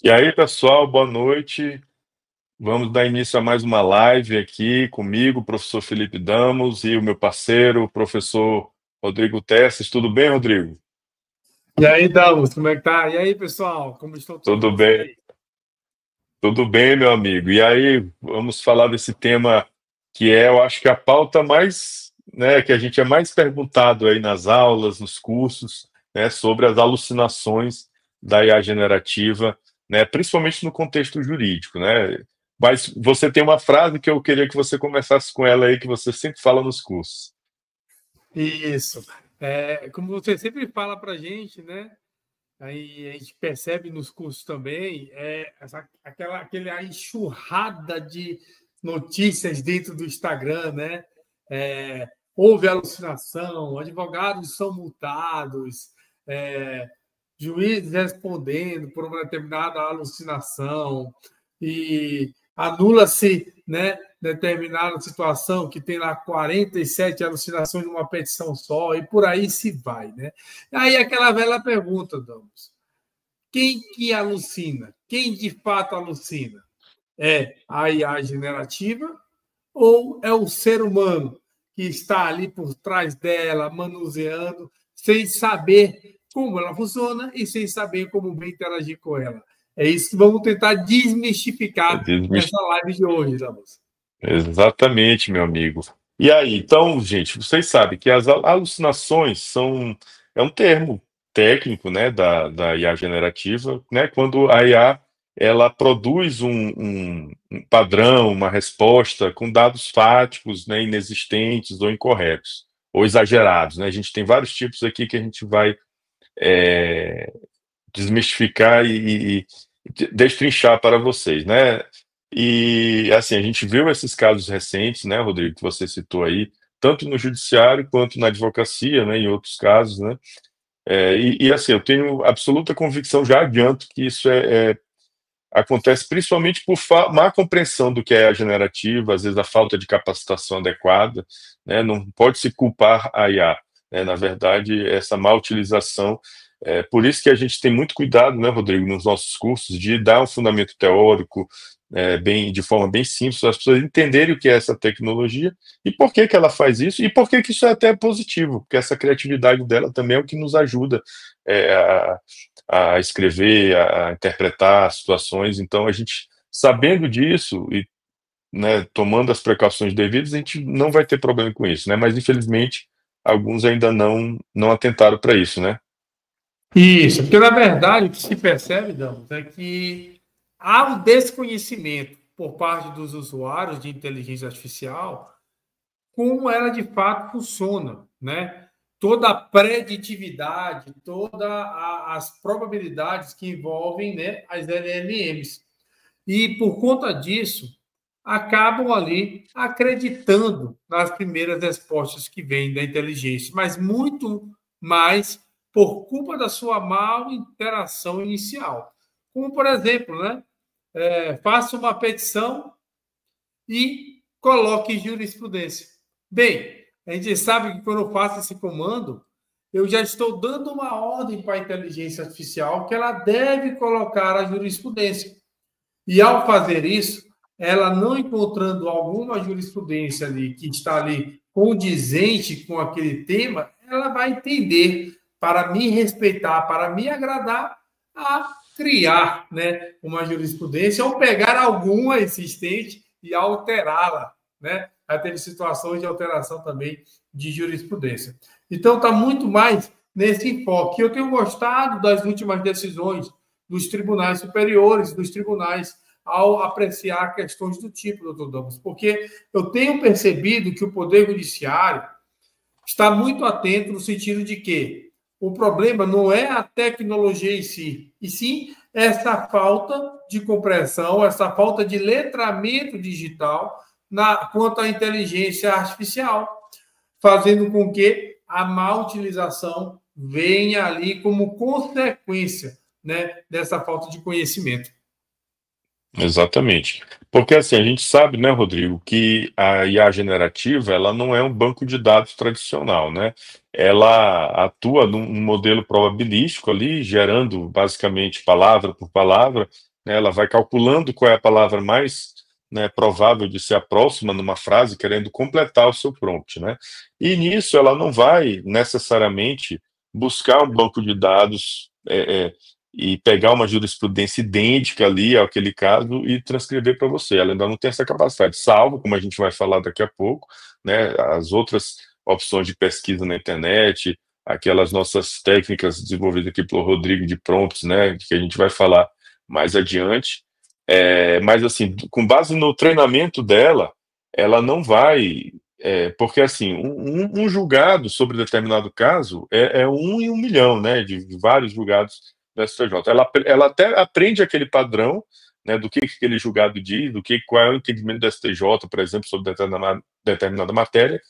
E aí, pessoal, boa noite. Vamos dar início a mais uma live aqui comigo, professor Felipe Damos, e o meu parceiro, o professor Rodrigo Tesses. Tudo bem, Rodrigo? E aí, Damos, como é que tá? E aí, pessoal, como estão todos Tudo bem, vocês? tudo bem, meu amigo. E aí, vamos falar desse tema que é, eu acho que a pauta mais, né, que a gente é mais perguntado aí nas aulas, nos cursos, né, sobre as alucinações da IA generativa, né, principalmente no contexto jurídico, né? Mas você tem uma frase que eu queria que você começasse com ela aí, que você sempre fala nos cursos. Isso. Como você sempre fala para a gente, né? Aí a gente percebe nos cursos também, aquela enxurrada de notícias dentro do Instagram, né? Houve alucinação, advogados são multados, é, juízes respondendo por uma determinada alucinação e anula-se, né, determinada situação que tem lá 47 alucinações numa petição só e por aí se vai, né? Aí aquela velha pergunta, Damos, quem que alucina? Quem de fato alucina? É a IA generativa ou é o ser humano que está ali por trás dela, manuseando, sem saber como ela funciona e sem saber como bem interagir com ela? É isso que vamos tentar desmistificar nessa live de hoje, Damos. Exatamente, meu amigo. E aí, então, gente, vocês sabem que as alucinações são é um termo técnico, né, da IA generativa, né, quando a IA ela produz um padrão, uma resposta com dados fáticos, né, inexistentes ou incorretos ou exagerados, né? A gente tem vários tipos aqui que a gente vai é, desmistificar e destrinchar para vocês, né? E assim, a gente viu esses casos recentes, né, Rodrigo, que você citou aí, tanto no judiciário quanto na advocacia, né, em outros casos, né? Assim, eu tenho absoluta convicção, já adianto, que isso acontece principalmente por má compreensão do que é a generativa, às vezes a falta de capacitação adequada, né? Não pode se culpar a IA, né? Na verdade, essa má utilização. Por isso que a gente tem muito cuidado, né, Rodrigo, nos nossos cursos, de dar um fundamento teórico, de forma bem simples, para as pessoas entenderem o que é essa tecnologia e por que que ela faz isso, e por que que isso é até positivo, porque essa criatividade dela também é o que nos ajuda é, a escrever, a interpretar situações. Então, a gente, sabendo disso e, né, tomando as precauções devidas, a gente não vai ter problema com isso, né? Mas, infelizmente, alguns ainda não atentaram para isso, né? Isso, porque na verdade o que se percebe, Damos, é que há um desconhecimento por parte dos usuários de inteligência artificial como ela de fato funciona, né? Toda a preditividade, todas as probabilidades que envolvem, né, as LLMs. E por conta disso, acabam ali acreditando nas primeiras respostas que vêm da inteligência, mas muito mais por culpa da sua mal interação inicial. Como, por exemplo, né, faça uma petição e coloque jurisprudência. Bem, a gente sabe que quando eu faço esse comando, eu já estou dando uma ordem para a inteligência artificial que ela deve colocar a jurisprudência. E ao fazer isso, ela não encontrando alguma jurisprudência ali que está ali condizente com aquele tema, ela vai entender para me respeitar, para me agradar, a criar, né, uma jurisprudência ou pegar alguma existente e alterá-la, né? Já teve situações de alteração também de jurisprudência. Então está muito mais nesse enfoque. Eu tenho gostado das últimas decisões dos tribunais superiores, dos tribunais, ao apreciar questões do tipo, doutor Damos, porque eu tenho percebido que o Poder Judiciário está muito atento no sentido de que o problema não é a tecnologia em si, e sim essa falta de compreensão, essa falta de letramento digital quanto à inteligência artificial, fazendo com que a má utilização venha ali como consequência, né, dessa falta de conhecimento. Exatamente. Porque assim, a gente sabe, né, Rodrigo, que a IA generativa, ela não é um banco de dados tradicional, né? Ela atua num modelo probabilístico ali, gerando basicamente palavra por palavra, né? Ela vai calculando qual é a palavra mais, né, provável de ser a próxima numa frase, querendo completar o seu prompt, né? E nisso ela não vai necessariamente buscar um banco de dados e pegar uma jurisprudência idêntica ali àquele caso e transcrever para você. Ela ainda não tem essa capacidade, salvo, como a gente vai falar daqui a pouco, né, as outras opções de pesquisa na internet, aquelas nossas técnicas desenvolvidas aqui pelo Rodrigo de prompts, né, que a gente vai falar mais adiante. Mas assim, com base no treinamento dela, ela não vai, porque assim, um julgado sobre determinado caso é um em 1 milhão, né, de vários julgados do STJ. Ela até aprende aquele padrão, né, do que aquele julgado diz, qual é o entendimento do STJ, por exemplo, sobre determinada matéria,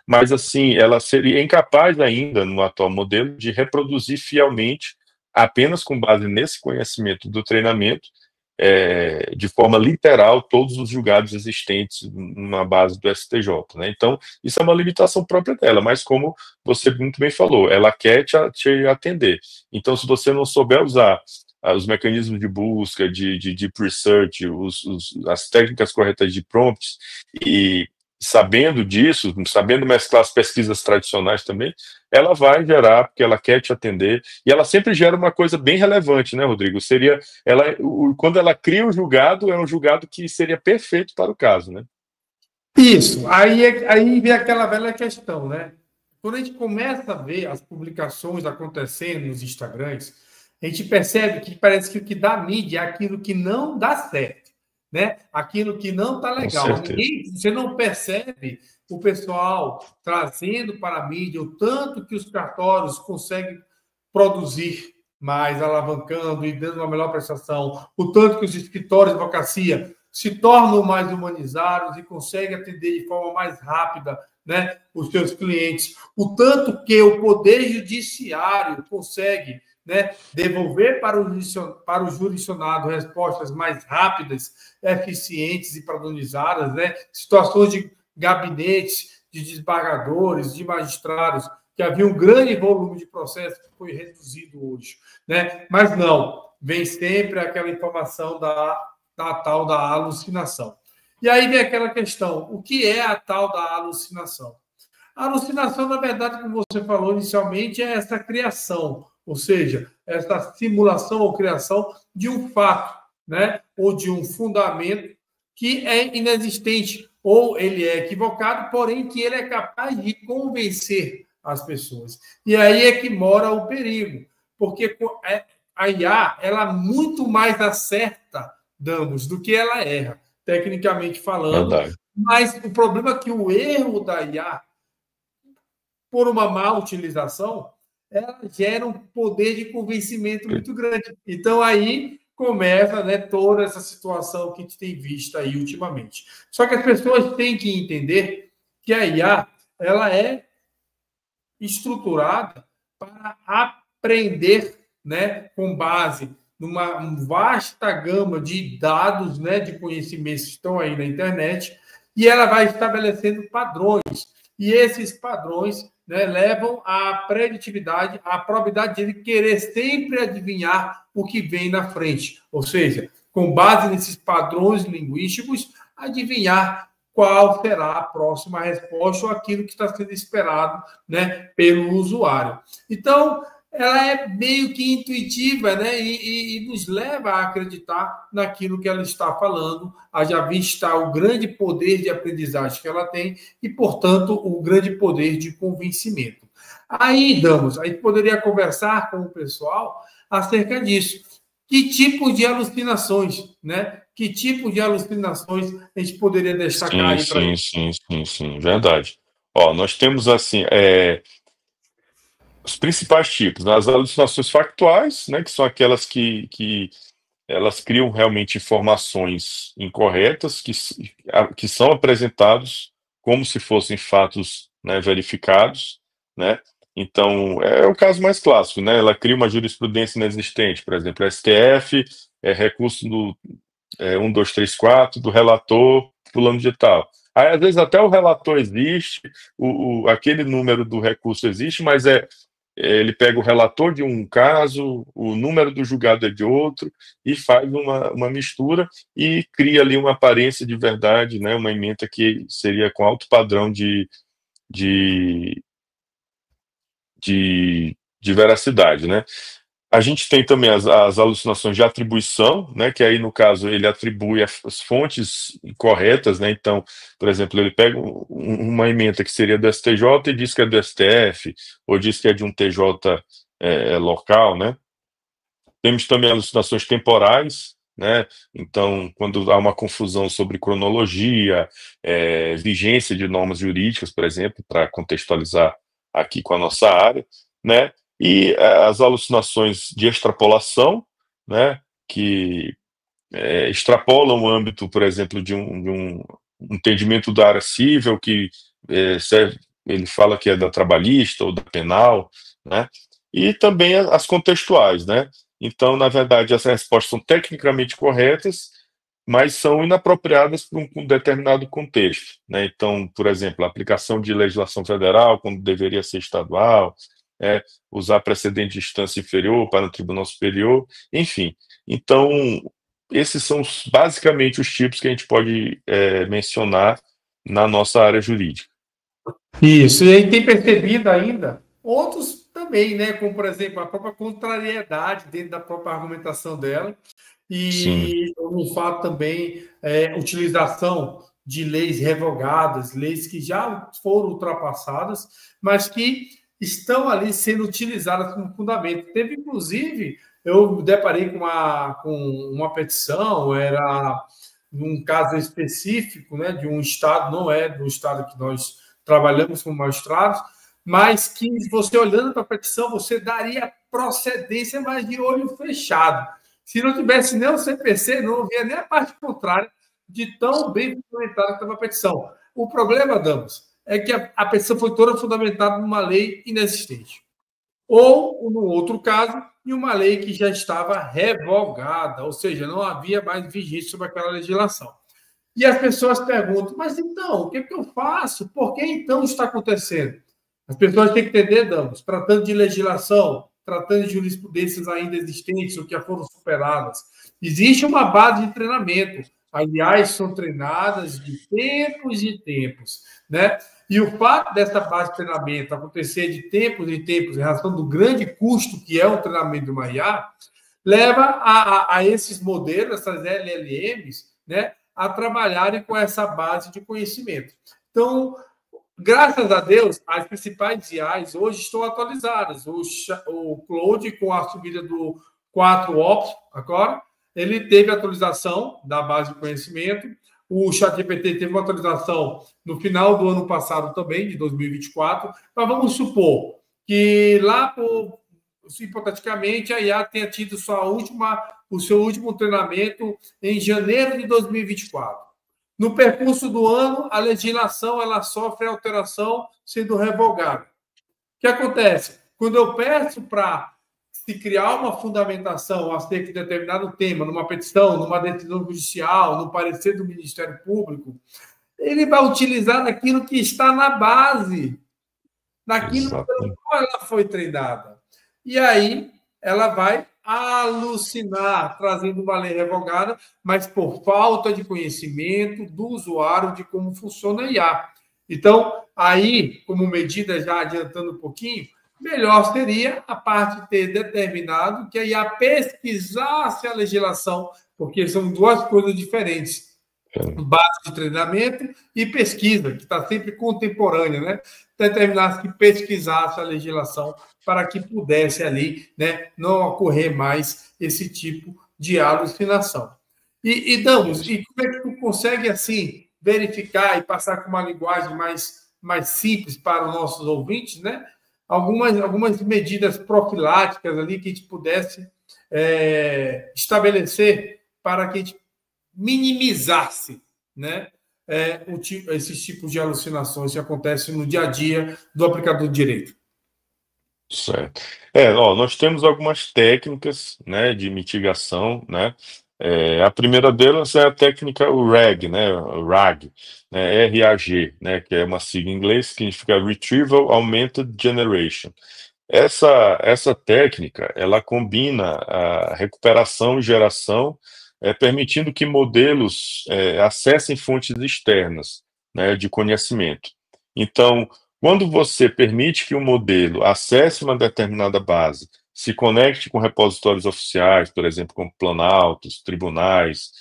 mas assim, ela seria incapaz ainda, no atual modelo, de reproduzir fielmente, apenas com base nesse conhecimento do treinamento, de forma literal, todos os julgados existentes na base do STJ, né? Então, isso é uma limitação própria dela, mas como você muito bem falou, ela quer te atender. Então, se você não souber usar os mecanismos de busca, de deep research, as técnicas corretas de prompts, e sabendo disso, sabendo mesclar as pesquisas tradicionais também, ela vai gerar, porque ela quer te atender, e ela sempre gera uma coisa bem relevante, né, Rodrigo? Seria, quando ela cria o julgado, é um julgado que seria perfeito para o caso, né? Isso. Aí vem aquela velha questão, né? Quando a gente começa a ver as publicações acontecendo nos Instagrams, a gente percebe que parece que o que dá mídia é aquilo que não dá certo, né? Aquilo que não está Com legal. certeza. Você não percebe o pessoal trazendo para a mídia o tanto que os cartórios conseguem produzir mais, alavancando e dando uma melhor prestação, o tanto que os escritórios de advocacia se tornam mais humanizados e conseguem atender de forma mais rápida, né, os seus clientes, o tanto que o Poder Judiciário consegue, né, devolver para o jurisdicionado respostas mais rápidas, eficientes e padronizadas, né, situações de gabinetes, de desembargadores, de magistrados, que havia um grande volume de processos que foi reduzido hoje, né? Mas não, vem sempre aquela informação da tal da alucinação. E aí vem aquela questão, o que é a tal da alucinação? A alucinação, na verdade, como você falou inicialmente, é essa criação, ou seja, essa simulação ou criação de um fato, né? Ou de um fundamento que é inexistente, ou ele é equivocado, porém que ele é capaz de convencer as pessoas. E aí é que mora o perigo, porque a IA, ela muito mais acerta danos do que ela erra, tecnicamente falando, Verdade. mas o problema é que o erro da IA, por uma má utilização, ela gera um poder de convencimento muito grande. Então, aí começa, né, toda essa situação que a gente tem visto aí ultimamente. Só que as pessoas têm que entender que a IA, ela é estruturada para aprender, né, com base numa vasta gama de dados, né, de conhecimentos que estão aí na internet, e ela vai estabelecendo padrões. E esses padrões, né, levam à preditividade, à probabilidade de querer sempre adivinhar o que vem na frente. Ou seja, com base nesses padrões linguísticos, adivinhar qual será a próxima resposta ou aquilo que está sendo esperado, né, pelo usuário. Então, ela é meio que intuitiva, né, e nos leva a acreditar naquilo que ela está falando, haja vista o grande poder de aprendizagem que ela tem e, portanto, o grande poder de convencimento. Aí, Damos, a gente poderia conversar com o pessoal acerca disso. Que tipo de alucinações, né? Que tipo de alucinações a gente poderia destacar Sim, aí para sim, gente? sim, sim, sim, verdade. Ó, nós temos assim, os principais tipos, né? As alucinações factuais, né, que são aquelas que elas criam realmente informações incorretas, que são apresentados como se fossem fatos, né, verificados, né? Então, é o caso mais clássico, né? Ela cria uma jurisprudência inexistente, por exemplo, STF, recurso do 1234 do relator fulano de tal. Aí, às vezes, até o relator existe, aquele número do recurso existe, mas ele pega o relator de um caso, o número do julgado é de outro, e faz uma mistura e cria ali uma aparência de verdade, né, uma ementa que seria com alto padrão de, de veracidade, né? A gente tem também as alucinações de atribuição, né, que aí, no caso, ele atribui as fontes corretas, né? Então, por exemplo, ele pega uma ementa que seria do STJ e diz que é do STF, ou diz que é de um TJ local, né? Temos também alucinações temporais, né? Então, quando há uma confusão sobre cronologia, vigência de normas jurídicas, por exemplo, para contextualizar aqui com a nossa área, né? E as alucinações de extrapolação, né? Que extrapolam o âmbito, por exemplo, de um entendimento da área civil que ele fala que é da trabalhista ou da penal, né? E também as contextuais, né? Então, na verdade, as respostas são tecnicamente corretas, mas são inapropriadas para um determinado contexto, né? Então, por exemplo, a aplicação de legislação federal quando deveria ser estadual, é, usar precedente de instância inferior para o Tribunal Superior, enfim. Então, esses são basicamente os tipos que a gente pode mencionar na nossa área jurídica. Isso, e aí tem percebido ainda outros também, né? Como, por exemplo, a própria contrariedade dentro da própria argumentação dela, Sim, e um fato também, utilização de leis revogadas, leis que já foram ultrapassadas, mas que estão ali sendo utilizadas como fundamento. Teve, inclusive, eu me deparei com uma petição, era num caso específico, né, de um estado, não é do estado que nós trabalhamos como magistrados, mas que você olhando para a petição, você daria procedência, mas de olho fechado. Se não tivesse nem o CPC, não havia nem a parte contrária de tão bem fundamentada que estava a petição. O problema, Damos, é que a petição foi toda fundamentada numa lei inexistente. Ou, no outro caso, em uma lei que já estava revogada, ou seja, não havia mais vigência sobre aquela legislação. E as pessoas perguntam, mas então, o que é que eu faço? Por que então está acontecendo? As pessoas têm que entender, Damos, tratando de legislação, tratando de jurisprudências ainda existentes ou que já foram superadas. Existe uma base de treinamento. Aliás, são treinadas de tempos e tempos, né? E o fato dessa base de treinamento acontecer de tempos em tempos, em razão do grande custo que é o treinamento de uma IA, leva a esses modelos, essas LLMs, né, a trabalharem com essa base de conhecimento. Então, graças a Deus, as principais IAs hoje estão atualizadas. O Claude, com a subida do 4 Ops, agora, ele teve atualização da base de conhecimento. O ChatGPT teve uma atualização no final do ano passado também, de 2024. Mas vamos supor que lá, hipoteticamente, a IA tenha tido o seu último treinamento em janeiro de 2024. No percurso do ano, a legislação ela sofre alteração sendo revogada. O que acontece? Quando eu peço para se criar uma fundamentação acerca de determinado tema, numa petição, numa decisão judicial, no parecer do Ministério Público, ele vai utilizar naquilo que está na base, naquilo pelo qual ela foi treinada. E aí ela vai alucinar, trazendo uma lei revogada, mas por falta de conhecimento do usuário de como funciona a IA. Então, aí, como medida, já adiantando um pouquinho, melhor seria a parte ter determinado que a IA pesquisasse a legislação, porque são duas coisas diferentes. Base de treinamento e pesquisa, que está sempre contemporânea, né? Determinasse que pesquisasse a legislação para que pudesse ali, né, não ocorrer mais esse tipo de alucinação. Damos, e como é que tu consegue, assim, verificar e passar com uma linguagem mais simples para os nossos ouvintes, né? Algumas medidas profiláticas ali que a gente pudesse estabelecer para que a gente minimizasse, né, esses tipos de alucinações que acontecem no dia a dia do aplicador de direito. certo. Nós temos algumas técnicas, né, de mitigação, né? A primeira delas é a técnica RAG, né, RAG, né, RAG, né, que é uma sigla em inglês que significa Retrieval Augmented Generation. Essa técnica, ela combina a recuperação e geração, permitindo que modelos, acessem fontes externas, né, de conhecimento. Então, quando você permite que um modelo acesse uma determinada base, se conecte com repositórios oficiais, por exemplo, como planaltos, tribunais,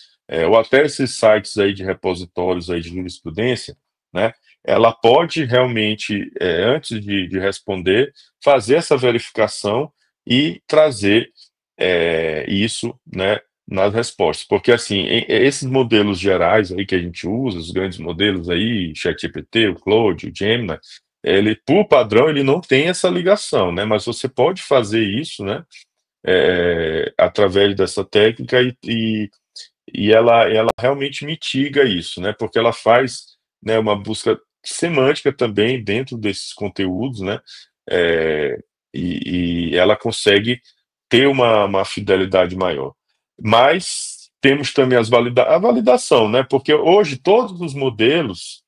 ou até esses sites aí de repositórios aí de jurisprudência, né, ela pode realmente, antes de responder, fazer essa verificação e trazer isso, né, nas respostas. Porque, assim, esses modelos gerais aí que a gente usa, os grandes modelos aí, ChatGPT, o Claude, o Gemini, ele, por padrão, ele não tem essa ligação, né? Mas você pode fazer isso, né, através dessa técnica e ela realmente mitiga isso, né? Porque ela faz, né, uma busca semântica também dentro desses conteúdos, né? É, e ela consegue ter uma fidelidade maior. Mas temos também a validação, né? Porque hoje todos os modelos,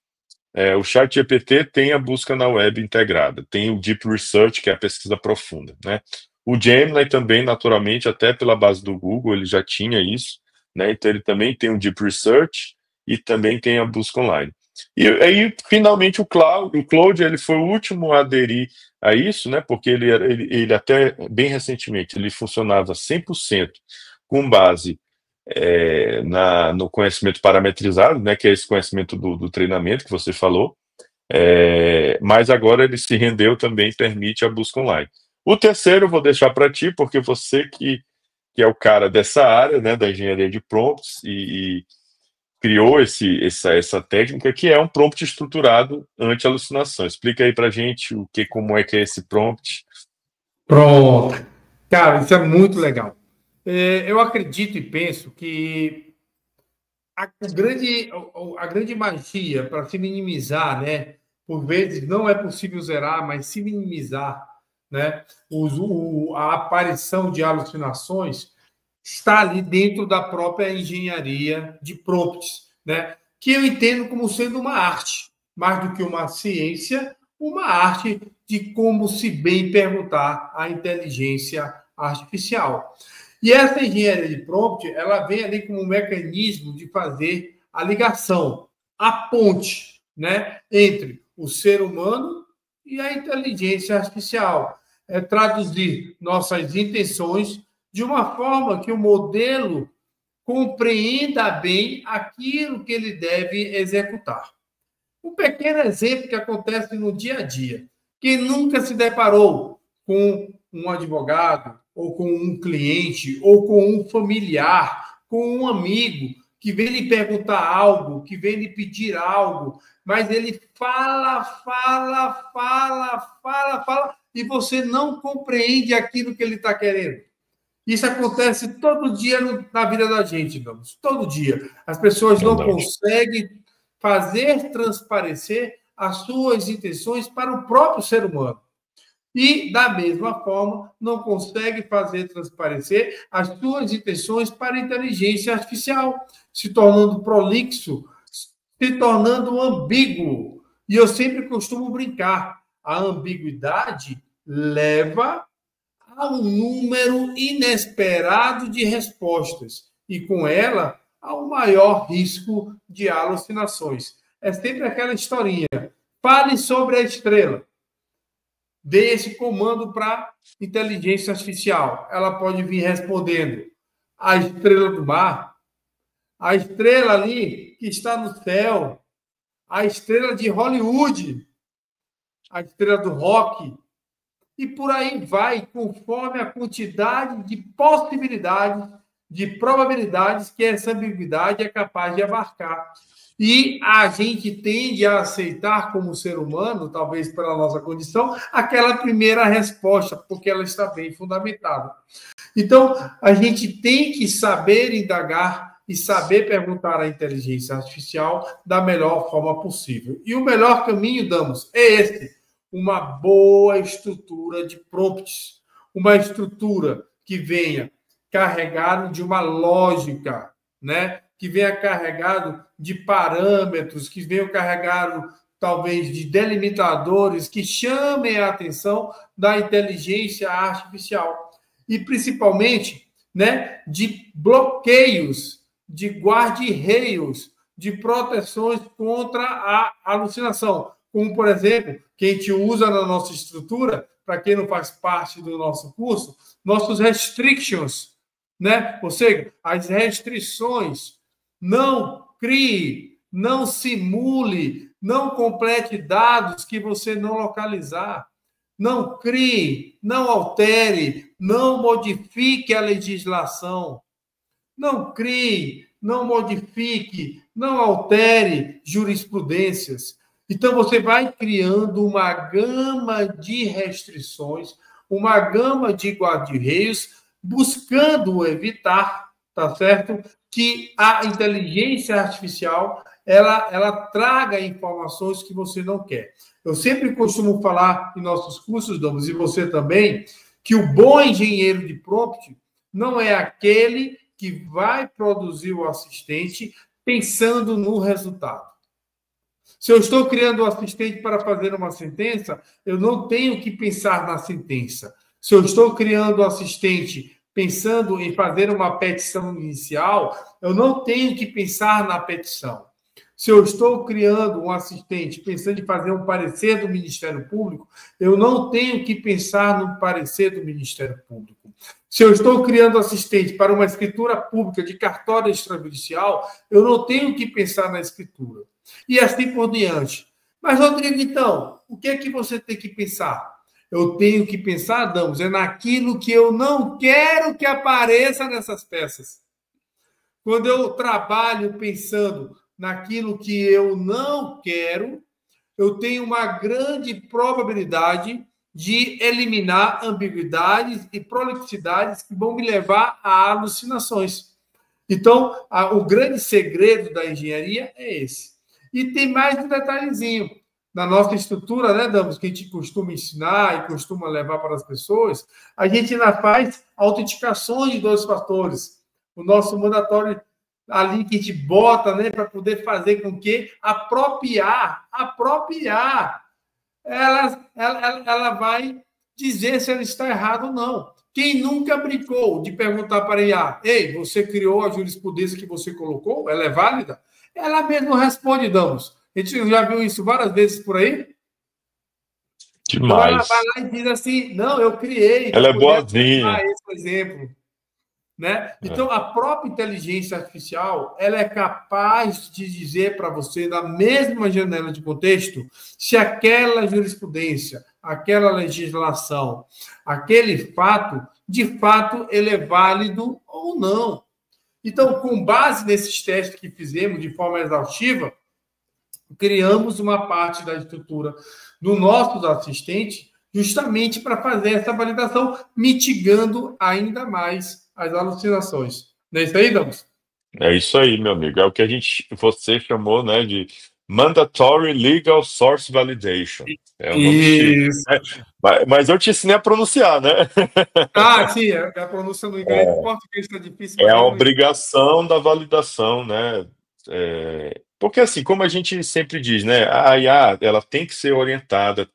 o ChatGPT tem a busca na web integrada, tem o Deep Research, que é a pesquisa profunda, né? O Gemini também, naturalmente, até pela base do Google, ele já tinha isso, né? Então ele também tem o Deep Research e também tem a busca online. E aí, finalmente, o Claude, ele foi o último a aderir a isso, né? Porque ele até bem recentemente ele funcionava 100% com base no conhecimento parametrizado, né, que é esse conhecimento do treinamento que você falou, mas agora ele se rendeu também, permite a busca online. O terceiro eu vou deixar para ti, porque você que é o cara dessa área, né, da engenharia de prompts e criou essa técnica que é um prompt estruturado anti-alucinação. Explica aí para gente como é que é esse prompt. Pronto. Cara, isso é muito legal. Eu acredito e penso que a grande magia para se minimizar, né? Por vezes não é possível zerar, mas se minimizar, né? A aparição de alucinações está ali dentro da própria engenharia de prompts, né? Que eu entendo como sendo uma arte, mais do que uma ciência, uma arte de como se bem perguntar à inteligência artificial. E essa engenharia de prompt, ela vem ali como um mecanismo de fazer a ligação, a ponte, né, entre o ser humano e a inteligência artificial. É traduzir nossas intenções de uma forma que o modelo compreenda bem aquilo que ele deve executar. Um pequeno exemplo que acontece no dia a dia. Quem nunca se deparou com um advogado, ou com um cliente, ou com um familiar, com um amigo que vem lhe perguntar algo, que vem lhe pedir algo, mas ele fala, e você não compreende aquilo que ele está querendo. Isso acontece todo dia na vida da gente, vamos. Todo dia. As pessoas não Verdade. conseguem fazer transparecer as suas intenções para o próprio ser humano. E, da mesma forma, não consegue fazer transparecer as suas intenções para a inteligência artificial, se tornando prolixo, se tornando ambíguo. E eu sempre costumo brincar: a ambiguidade leva a um número inesperado de respostas e, com ela, ao maior risco de alucinações. É sempre aquela historinha. Fale sobre a estrela. Dê esse comando para a inteligência artificial. Ela pode vir respondendo: a estrela do mar, a estrela ali que está no céu, a estrela de Hollywood, a estrela do rock, e por aí vai, conforme a quantidade de possibilidades, de probabilidades que essa ambiguidade é capaz de abarcar. E a gente tende a aceitar, como ser humano, talvez pela nossa condição, aquela primeira resposta, porque ela está bem fundamentada. Então, a gente tem que saber indagar e saber perguntar à inteligência artificial da melhor forma possível. E o melhor caminho, Damos, é esse: uma boa estrutura de prompts, uma estrutura que venha carregado de uma lógica, né? Que venha carregado de parâmetros, que venha carregado talvez, de delimitadores que chamem a atenção da inteligência artificial. E, principalmente, né, de bloqueios, de guarda-reios, de proteções contra a alucinação. Como, por exemplo, que a gente usa na nossa estrutura, para quem não faz parte do nosso curso, nossos restrictions, né? Ou seja, as restrições. Não crie, não simule, não complete dados que você não localizar. Não crie, não altere, não modifique a legislação. Não crie, não modifique, não altere jurisprudências. Então, você vai criando uma gama de restrições, uma gama de guarda-reios, buscando evitar, tá certo? Que a inteligência artificial ela traga informações que você não quer. Eu sempre costumo falar em nossos cursos, Douglas, e você também, que o bom engenheiro de prompt não é aquele que vai produzir o assistente pensando no resultado. Se eu estou criando um assistente para fazer uma sentença, eu não tenho que pensar na sentença. Se eu estou criando um assistente pensando em fazer uma petição inicial, eu não tenho que pensar na petição. Se eu estou criando um assistente pensando em fazer um parecer do Ministério Público, eu não tenho que pensar no parecer do Ministério Público. Se eu estou criando assistente para uma escritura pública de cartório extrajudicial, eu não tenho que pensar na escritura. E assim por diante. Mas, Rodrigo, então, o que é que você tem que pensar? Eu tenho que pensar, Adams, é naquilo que eu não quero que apareça nessas peças. Quando eu trabalho pensando naquilo que eu não quero, eu tenho uma grande probabilidade de eliminar ambiguidades e prolixidades que vão me levar a alucinações. Então, o grande segredo da engenharia é esse. E tem mais um detalhezinho. Na nossa estrutura, né, Damos, que a gente costuma ensinar e costuma levar para as pessoas, a gente ainda faz autenticações de 2 fatores. O nosso mandatório ali que a gente bota, né, para poder fazer com que apropriar, ela vai dizer se ela está errada ou não. Quem nunca brincou de perguntar para a IA, ei, você criou a jurisprudência que você colocou? Ela é válida? Ela mesma responde, Damos. A gente já viu isso várias vezes por aí. Demais. Então ela vai lá e diz assim, não, eu criei. Ela é boazinha. Esse exemplo. Né? Então, a própria inteligência artificial ela é capaz de dizer para você, na mesma janela de contexto, se aquela jurisprudência, aquela legislação, aquele fato, de fato, ele é válido ou não. Então, com base nesses testes que fizemos de forma exaustiva, criamos uma parte da estrutura do nosso assistente justamente para fazer essa validação, mitigando ainda mais as alucinações. Não é isso aí, Damos? É isso aí, meu amigo. É o que você chamou, né, de Mandatory Legal Source Validation. É o nome Isso. Mas eu te ensinei a pronunciar, né? Sim, a pronúncia no inglês, no português está difícil. É a obrigação da validação, né? Porque assim, como a gente sempre diz, né, a IA, ela tem que ser orientada,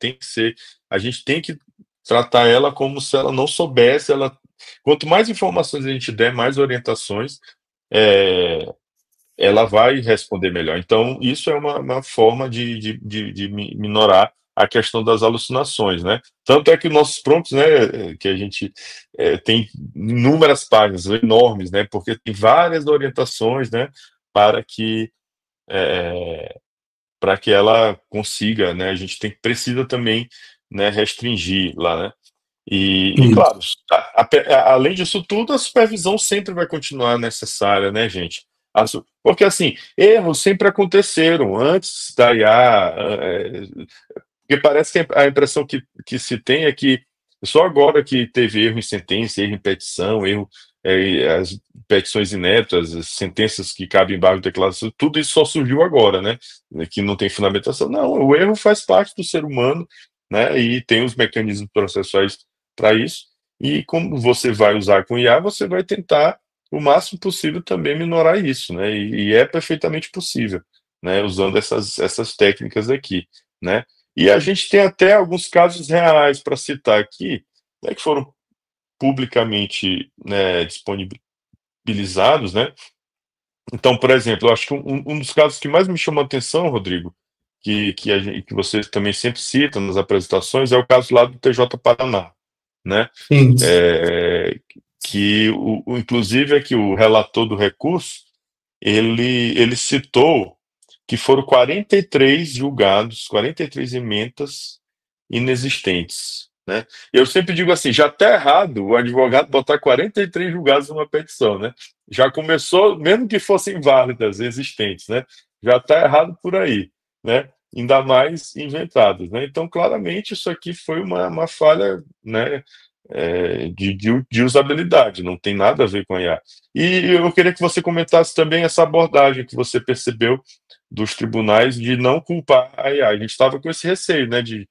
a gente tem que tratar ela como se ela não soubesse, quanto mais informações a gente der, mais orientações, ela vai responder melhor. Então, isso é uma forma de minorar a questão das alucinações, né? Tanto é que nossos prompts, né, que a gente tem inúmeras páginas enormes, né, porque tem várias orientações, né, para que ela consiga, né, a gente precisa também, né, restringir lá, né? E claro, além disso tudo, a supervisão sempre vai continuar necessária, né, gente? Porque, assim, erros sempre aconteceram antes da IA, porque parece que a impressão que se tem é que só agora que teve erro em sentença, erro em petição, as petições inéditas, as sentenças que cabem embaixo de declaração, tudo isso só surgiu agora, né? Que não tem fundamentação. Não, o erro faz parte do ser humano, né? E tem os mecanismos processuais para isso. E como você vai usar com IA, você vai tentar o máximo possível também minorar isso, né? E é perfeitamente possível. né, usando essas técnicas aqui, né. E a gente tem até alguns casos reais para citar aqui, né, que foram publicamente, né, disponibilizados, né. Então, por exemplo, eu acho que um dos casos que mais me chamou a atenção, Rodrigo, que você também sempre cita nas apresentações, é o caso lá do TJ Paraná, né, Sim. que inclusive é que o relator do recurso, ele citou que foram 43 julgados, 43 emendas inexistentes, né. Eu sempre digo assim, já está errado o advogado botar 43 julgados numa petição, né. Já começou, mesmo que fossem válidas, existentes, né, já está errado por aí, né, ainda mais inventados, né. Então, claramente, isso aqui foi uma falha, né, de usabilidade, não tem nada a ver com a IA. E eu queria que você comentasse também essa abordagem que você percebeu dos tribunais de não culpar a IA. A gente estava com esse receio, né, de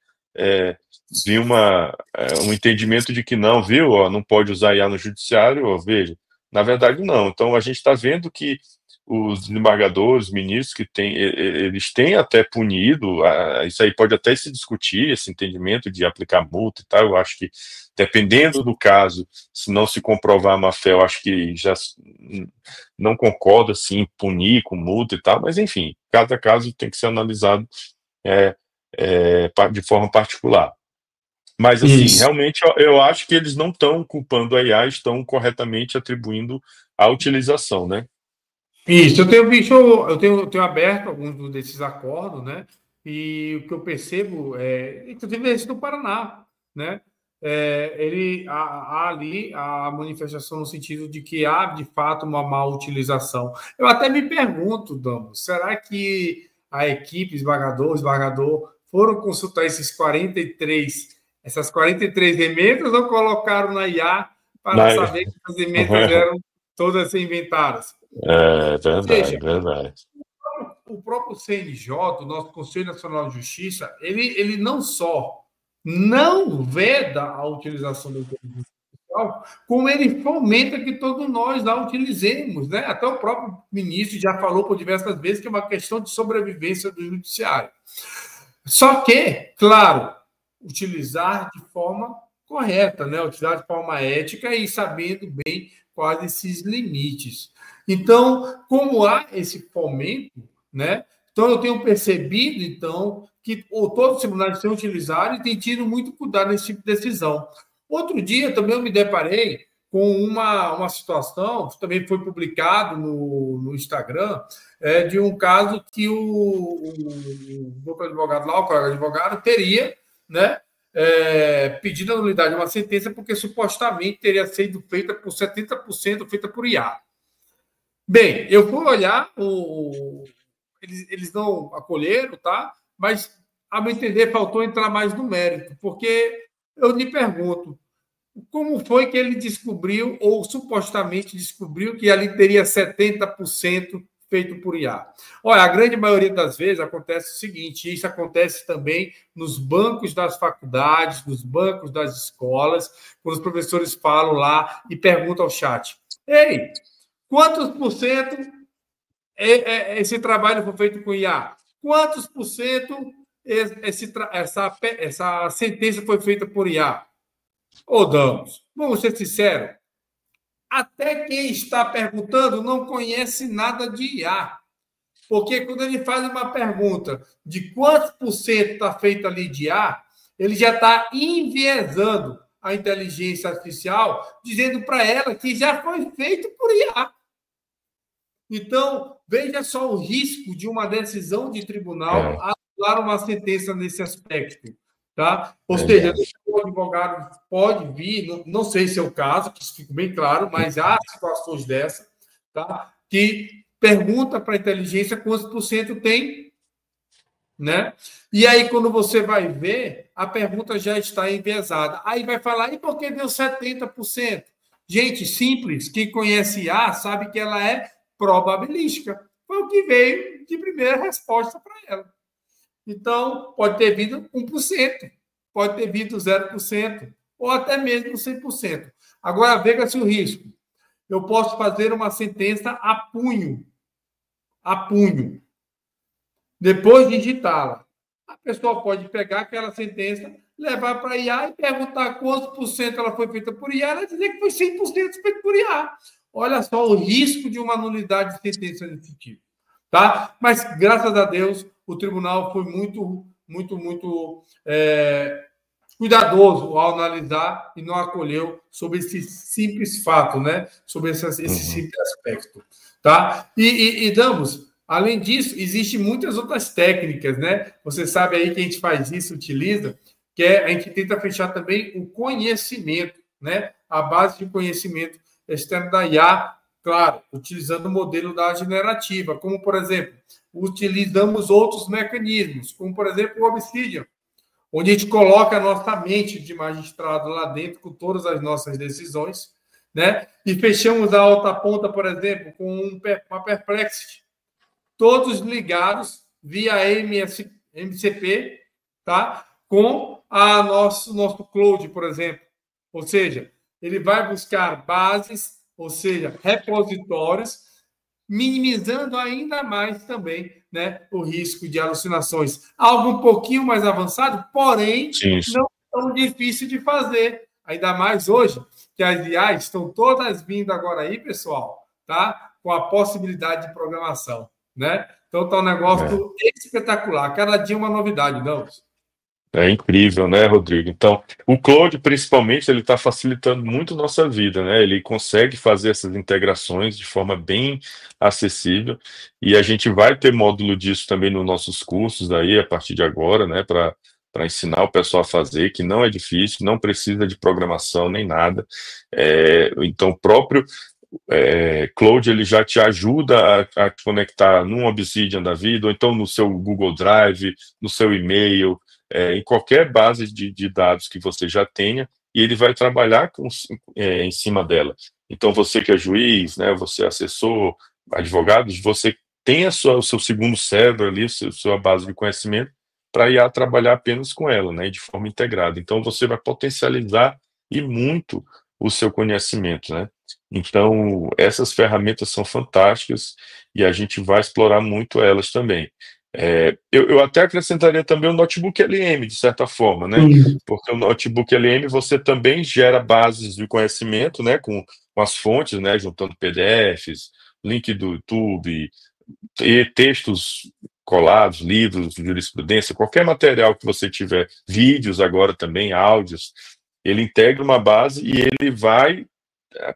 vir um entendimento de que não, viu, ó, não pode usar IA no judiciário, ó, veja. Na verdade, não. Então, a gente está vendo que os desembargadores, ministros, eles têm até punido, isso aí pode até se discutir, esse entendimento de aplicar multa e tal. Eu acho que, dependendo do caso, se não se comprovar a má-fé, eu acho que já não concordo assim, punir com multa e tal, mas enfim, cada caso tem que ser analisado é, de forma particular. Mas, assim, Isso. realmente eu acho que eles não estão culpando a IA, estão corretamente atribuindo a utilização, né? Isso, eu tenho visto, eu tenho aberto alguns desses acordos, né? E o que eu percebo inclusive esse do Paraná, né? Há ali a manifestação no sentido de que há de fato uma má utilização. Eu até me pergunto, Damo, será que a equipe esmagador, foram consultar essas 43 emendas ou colocaram na IA para Mas, saber que as emendas eram todas inventadas? Ou verdade, seja, verdade. o próprio CNJ, o nosso Conselho Nacional de Justiça, ele não só não veda a utilização da inteligência artificial, como ele fomenta que todos nós a utilizemos, né? Até o próprio ministro já falou por diversas vezes que é uma questão de sobrevivência do judiciário. Só que, claro, utilizar de forma correta, né? Utilizar de forma ética e sabendo bem quais esses limites. Então, como há esse fomento, né? Então, eu tenho percebido, então, que todos os tribunais têm utilizado e têm tido muito cuidado nesse tipo de decisão. Outro dia, também eu me deparei com uma situação, também foi publicado no Instagram, de um caso que o doutor advogado lá, o colega advogado, teria, né, pedido a nulidade de uma sentença porque supostamente teria sido feita por 70% feita por IA. Bem, eu fui olhar, eles não acolheram, tá? Mas, a meu entender, faltou entrar mais no mérito, porque eu me pergunto, como foi que ele descobriu, ou supostamente descobriu, que ali teria 70% feito por IA? Olha, a grande maioria das vezes acontece o seguinte, isso acontece também nos bancos das faculdades, nos bancos das escolas, quando os professores falam lá e perguntam ao chat, ei, quantos por cento esse trabalho foi feito com IA? Quantos por cento essa sentença foi feita por IA? Ô, Damos, vamos ser sinceros, até quem está perguntando não conhece nada de IA. Porque quando ele faz uma pergunta de quantos por cento está feito ali de IA, ele já está enviesando a inteligência artificial, dizendo para ela que já foi feito por IA. Então, veja só o risco de uma decisão de tribunal anular uma sentença nesse aspecto. Tá? Ou seja, o advogado pode vir, não sei se é o caso, que isso fique bem claro, mas há situações dessas, tá? Que pergunta para a inteligência quantos por cento tem, né? E aí, quando você vai ver, a pergunta já está enviesada. Aí vai falar, e por que deu 70%? Gente, simples, quem conhece IA sabe que ela é probabilística. Foi o que veio de primeira resposta para ela. Então, pode ter vindo 1%, pode ter vindo 0%, ou até mesmo 100%. Agora, veja-se o risco. Eu posso fazer uma sentença a punho. A punho. depois digitá-la. A pessoa pode pegar aquela sentença, levar para a IA e perguntar quantos por cento ela foi feita por IA, ela dizer que foi 100% feita por IA. Olha só o risco de uma nulidade de sentença desse tipo. Tá? Mas, graças a Deus, o tribunal foi muito cuidadoso ao analisar e não acolheu sobre esse simples fato, né? Sobre esse simples aspecto. Tá? E Damos, além disso, existem muitas outras técnicas, né? Você sabe aí que a gente faz isso, utiliza, que é a gente tenta fechar também o conhecimento, né? A base de conhecimento externo da IA, claro, utilizando o modelo da generativa, como, por exemplo, utilizamos outros mecanismos, como, por exemplo, o Obsidian, onde a gente coloca a nossa mente de magistrado lá dentro com todas as nossas decisões, né? E fechamos a outra ponta, por exemplo, com uma Perplexity, todos ligados via MCP, tá? Com a nosso cloud, por exemplo. Ou seja, ele vai buscar bases, ou seja, repositórios, minimizando ainda mais também, né, o risco de alucinações. Algo um pouquinho mais avançado, porém, Sim. não tão difícil de fazer. Ainda mais hoje, que as IAs estão todas vindo agora aí, pessoal, tá? Com a possibilidade de programação, né? Então está um negócio espetacular. Cada dia uma novidade, não? É incrível, né, Rodrigo? Então, o Claude, principalmente, ele está facilitando muito nossa vida, né? Ele consegue fazer essas integrações de forma bem acessível e a gente vai ter módulo disso também nos nossos cursos aí, a partir de agora, né, para ensinar o pessoal a fazer, que não é difícil, não precisa de programação nem nada. Então, o próprio Claude, ele já te ajuda a conectar num Obsidian da vida, ou então no seu Google Drive, no seu e-mail, em qualquer base de dados que você já tenha, e ele vai trabalhar em cima dela. Então, você que é juiz, né, você é assessor, advogado, você tem o seu segundo cérebro ali, sua base de conhecimento, para ir a trabalhar apenas com ela, né, de forma integrada. Então, você vai potencializar e muito o seu conhecimento, né? Então, essas ferramentas são fantásticas e a gente vai explorar muito elas também. Eu até acrescentaria também o notebook LM, de certa forma, né? Porque o notebook LM você também gera bases de conhecimento, né? Com as fontes, né? Juntando PDFs, link do YouTube, textos colados, livros de jurisprudência, qualquer material que você tiver, vídeos agora também, áudios, ele integra uma base e ele vai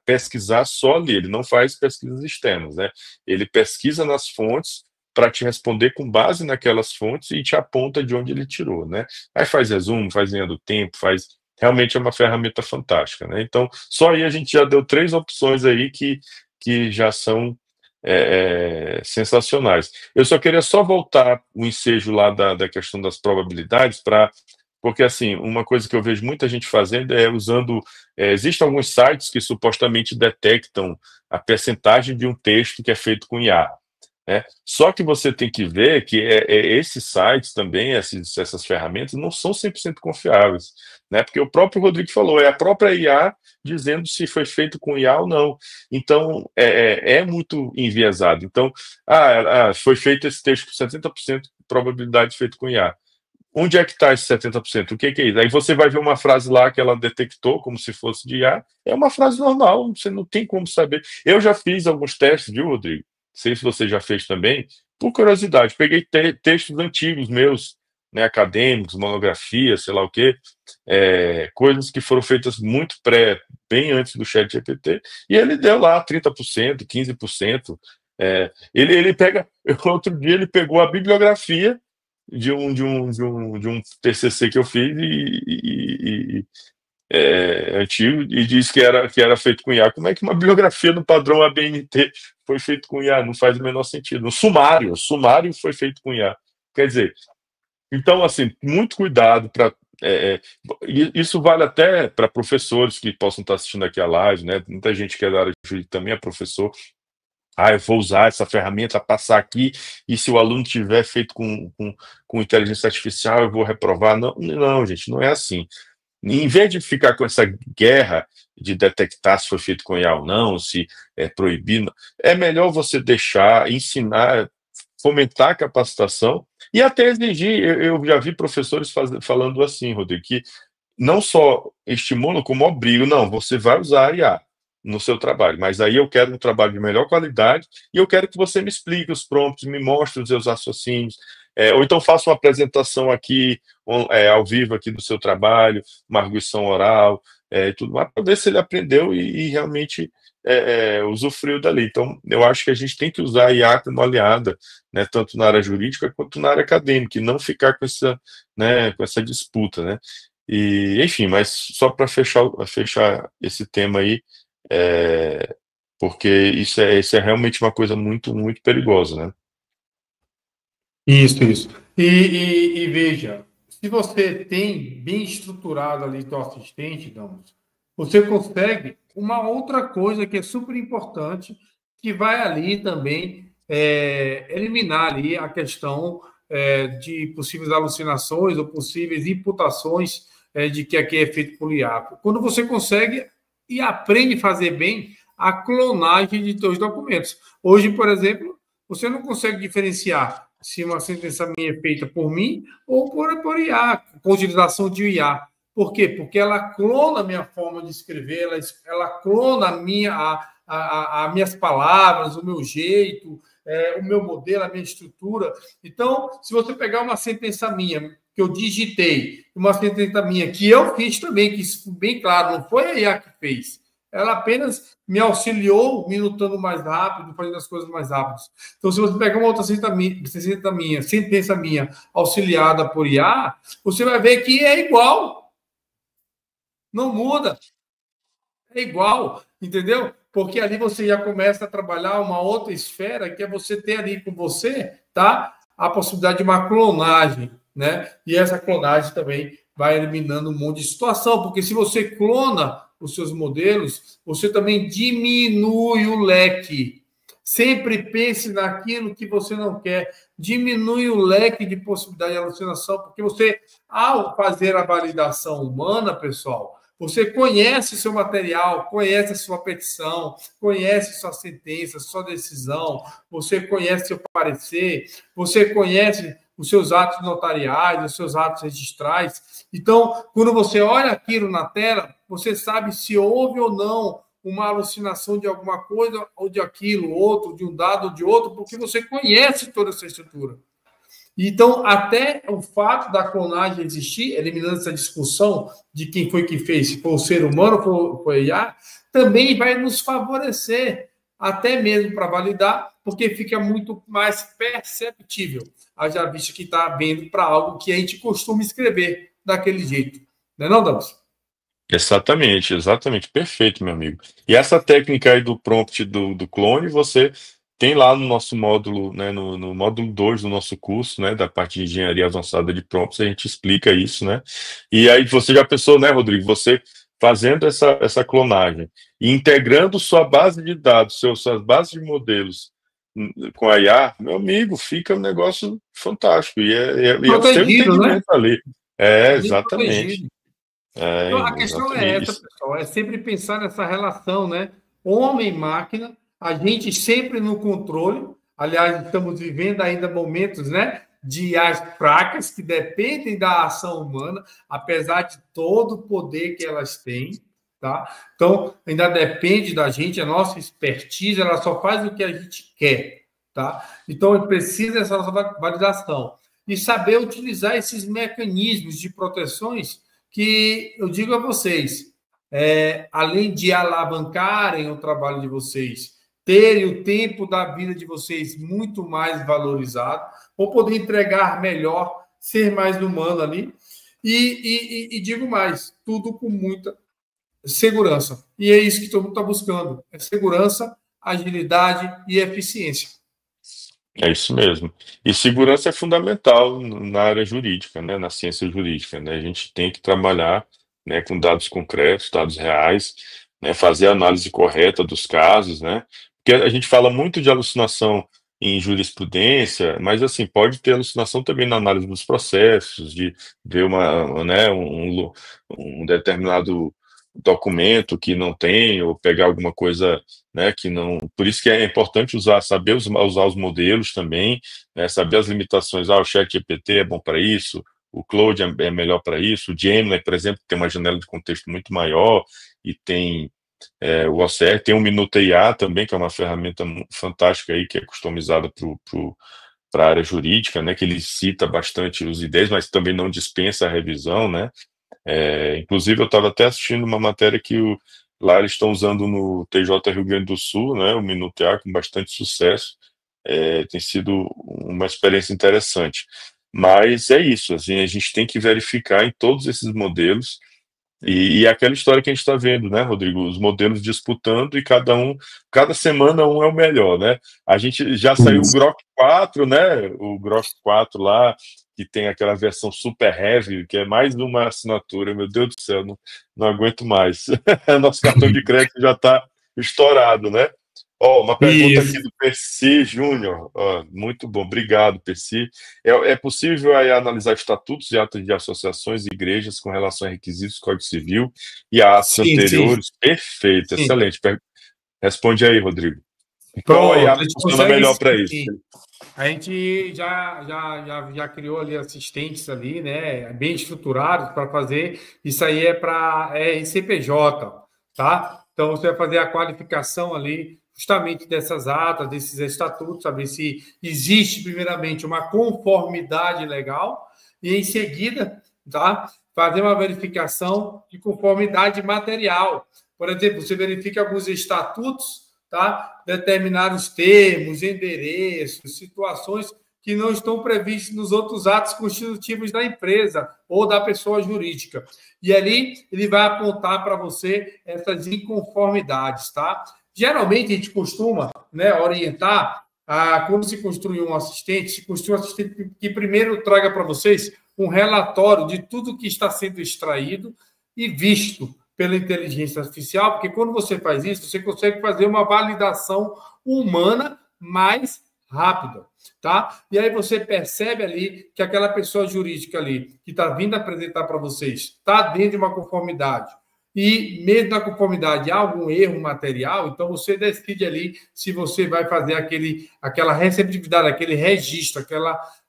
pesquisar só ali, ele não faz pesquisas externas, né? Ele pesquisa nas fontes para te responder com base naquelas fontes e te aponta de onde ele tirou, né? Aí faz resumo, faz linha do tempo, faz. Realmente é uma ferramenta fantástica, né? Então, só aí a gente já deu 3 opções aí que já são sensacionais. Eu só queria voltar o ensejo lá da questão das probabilidades porque, assim, uma coisa que eu vejo muita gente fazendo é usando. Existem alguns sites que supostamente detectam a percentagem de um texto que é feito com IA. Né? Só que você tem que ver que esses sites também, essas ferramentas, não são 100% confiáveis. Né? Porque o próprio Rodrigo falou, é a própria IA dizendo se foi feito com IA ou não. Então, é muito enviesado. Então, foi feito esse texto com 70% de probabilidade feito com IA. Onde é que está esse 70%? O que é isso? Aí você vai ver uma frase lá que ela detectou como se fosse de IA. É uma frase normal, você não tem como saber. Eu já fiz alguns testes, viu, Rodrigo? Não sei se você já fez também. Por curiosidade, peguei textos antigos meus, né, acadêmicos, monografias, sei lá o quê, coisas que foram feitas muito bem antes do ChatGPT, e ele deu lá 30%, 15%. Ele pega. Outro dia ele pegou a bibliografia de um TCC que eu fiz antigo e disse que era feito com IA. Como é que uma bibliografia do padrão ABNT foi feito com IA? Não faz o menor sentido. O sumário foi feito com IA. Quer dizer, então, assim, muito cuidado para. Isso vale até para professores que possam estar assistindo aqui a live, né? Muita gente que é da área de jurídica também é professor. Eu vou usar essa ferramenta, passar aqui, e se o aluno tiver feito com inteligência artificial, eu vou reprovar. Não, não, gente, não é assim. Em vez de ficar com essa guerra de detectar se foi feito com IA ou não, se é proibido, é melhor você deixar, ensinar, fomentar a capacitação e até exigir. Eu já vi professores falando assim, Rodrigo, que não só estimulam, como obrigam. Não, você vai usar a IA no seu trabalho, mas aí eu quero um trabalho de melhor qualidade e eu quero que você me explique os prompts, me mostre os seus raciocínios, ou então faça uma apresentação aqui, ao vivo aqui do seu trabalho, uma arguição oral, e tudo mais, para ver se ele aprendeu e realmente usufruiu dali. Então, eu acho que a gente tem que usar a IA como aliada, né, tanto na área jurídica quanto na área acadêmica, e não ficar com essa, né, com essa disputa, né? E, enfim, mas só para fechar esse tema aí, é, porque isso é realmente uma coisa muito, muito perigosa, né? Isso. E veja, se você tem bem estruturado ali teu assistente, Damos, você consegue uma outra coisa que é super importante, que vai ali também eliminar ali a questão de possíveis alucinações ou possíveis imputações de que aqui é feito por IA. Quando você consegue e aprende a fazer bem a clonagem de seus documentos. Hoje, por exemplo, você não consegue diferenciar se uma sentença minha é feita por mim ou por IA, com utilização de IA. Por quê? Porque ela clona a minha forma de escrever, ela clona as minhas palavras, o meu jeito, o meu modelo, a minha estrutura. Então, se você pegar uma sentença minha, que eu digitei, uma sentença minha, que eu fiz também, que isso bem claro, não foi a IA que fez. Ela apenas me auxiliou, minutando mais rápido, fazendo as coisas mais rápidas. Então, se você pegar uma outra sentença minha, auxiliada por IA, você vai ver que é igual. Não muda. É igual, entendeu? Porque ali você já começa a trabalhar uma outra esfera, que é você ter ali com você, tá? A possibilidade de uma clonagem, né? E essa clonagem também vai eliminando um monte de situação, porque se você clona os seus modelos, você também diminui o leque. Sempre pense naquilo que você não quer. Diminui o leque de possibilidade de alucinação, porque você, ao fazer a validação humana, pessoal, você conhece seu material, conhece a sua petição, conhece sua sentença, sua decisão, você conhece seu parecer, você conhece os seus atos notariais, os seus atos registrais. Então, quando você olha aquilo na tela, você sabe se houve ou não uma alucinação de alguma coisa ou de aquilo, outro, de um dado ou de outro, porque você conhece toda essa estrutura. Então, até o fato da clonagem existir, eliminando essa discussão de quem foi que fez, se foi o ser humano ou foi a IA, também vai nos favorecer, até mesmo para validar, porque fica muito mais perceptível. Haja visto que está vendo para algo que a gente costuma escrever daquele jeito. Não é não, Damos? Exatamente, perfeito, meu amigo. E essa técnica aí do prompt do clone, você tem lá no nosso módulo, né, no módulo 2 do nosso curso, né, da parte de engenharia avançada de prompts, a gente explica isso, né? E aí você já pensou, né, Rodrigo, você fazendo essa clonagem e integrando sua base de dados, suas bases de modelos com a IA, meu amigo, fica um negócio fantástico. E é o seu Protegido, né? entendimento ali. É, Bem exatamente. protegido. É, Então, a questão é exatamente. essa, pessoal, é sempre pensar nessa relação, né? Homem e máquina, a gente sempre no controle. Aliás, estamos vivendo ainda momentos, né? De as fracas que dependem da ação humana, apesar de todo o poder que elas têm, tá? Então, ainda depende da gente, a nossa expertise, ela só faz o que a gente quer, tá? Então, precisa dessa nossa validação e saber utilizar esses mecanismos de proteções que eu digo a vocês, além de alavancarem o trabalho de vocês, terem o tempo da vida de vocês muito mais valorizado, ou poder entregar melhor, ser mais humano ali. E digo mais, tudo com muita segurança. E é isso que todo mundo está buscando: é segurança, agilidade e eficiência. É isso mesmo. E segurança é fundamental na área jurídica, né, na ciência jurídica, né? A gente tem que trabalhar, né, com dados concretos, dados reais, né, fazer a análise correta dos casos, né? Porque a gente fala muito de alucinação em jurisprudência, mas assim, pode ter alucinação também na análise dos processos, de ver né, um determinado documento que não tem, ou pegar alguma coisa, né, que não. Por isso que é importante saber usar os modelos também, né, saber as limitações. O ChatGPT é bom para isso, o Claude é melhor para isso, o Gemini, por exemplo, tem uma janela de contexto muito maior e tem o OCR, tem o Minuto IA também, que é uma ferramenta fantástica aí, que é customizada para a área jurídica, né, que ele cita bastante os ideias, mas também não dispensa a revisão, né. Inclusive, eu estava até assistindo uma matéria que lá eles estão usando no TJ Rio Grande do Sul, né, o Minuto IA, com bastante sucesso. Tem sido uma experiência interessante. Mas é isso, assim, a gente tem que verificar em todos esses modelos e aquela história que a gente está vendo, né, Rodrigo? Os modelos disputando e cada semana um é o melhor, né? A gente já saiu o Grok 4, né? O Grok 4 lá, que tem aquela versão super heavy, que é mais uma assinatura. Meu Deus do céu, não aguento mais. Nosso cartão de crédito já está estourado, né? Uma pergunta aqui Isso. do Percy Júnior. Muito bom, obrigado, Percy. É possível aí analisar estatutos e atos de associações e igrejas com relação a requisitos do Código Civil e a atos Sim, sim, anteriores? Perfeito, sim. excelente. Responde aí, Rodrigo. Qual IA Pronto, a gente funciona consegue melhor para sim, isso? sim. A gente já criou ali assistentes ali, né, bem estruturados para fazer. Isso aí é para RCPJ, tá? Então você vai fazer a qualificação ali justamente dessas atas, desses estatutos, saber se existe primeiramente uma conformidade legal e em seguida, tá? Fazer uma verificação de conformidade material. Por exemplo, você verifica alguns estatutos, tá? Determinados termos, endereços, situações que não estão previstos nos outros atos constitutivos da empresa ou da pessoa jurídica. E ali ele vai apontar para você essas inconformidades, tá? Geralmente a gente costuma, né, orientar quando se construi um assistente, se construi um assistente que primeiro traga para vocês um relatório de tudo que está sendo extraído e visto pela inteligência artificial, porque quando você faz isso, você consegue fazer uma validação humana mais rápida, tá? E aí você percebe ali que aquela pessoa jurídica ali que está vindo apresentar para vocês está dentro de uma conformidade e mesmo na conformidade há algum erro material, então você decide ali se você vai fazer aquela receptividade, aquele registro,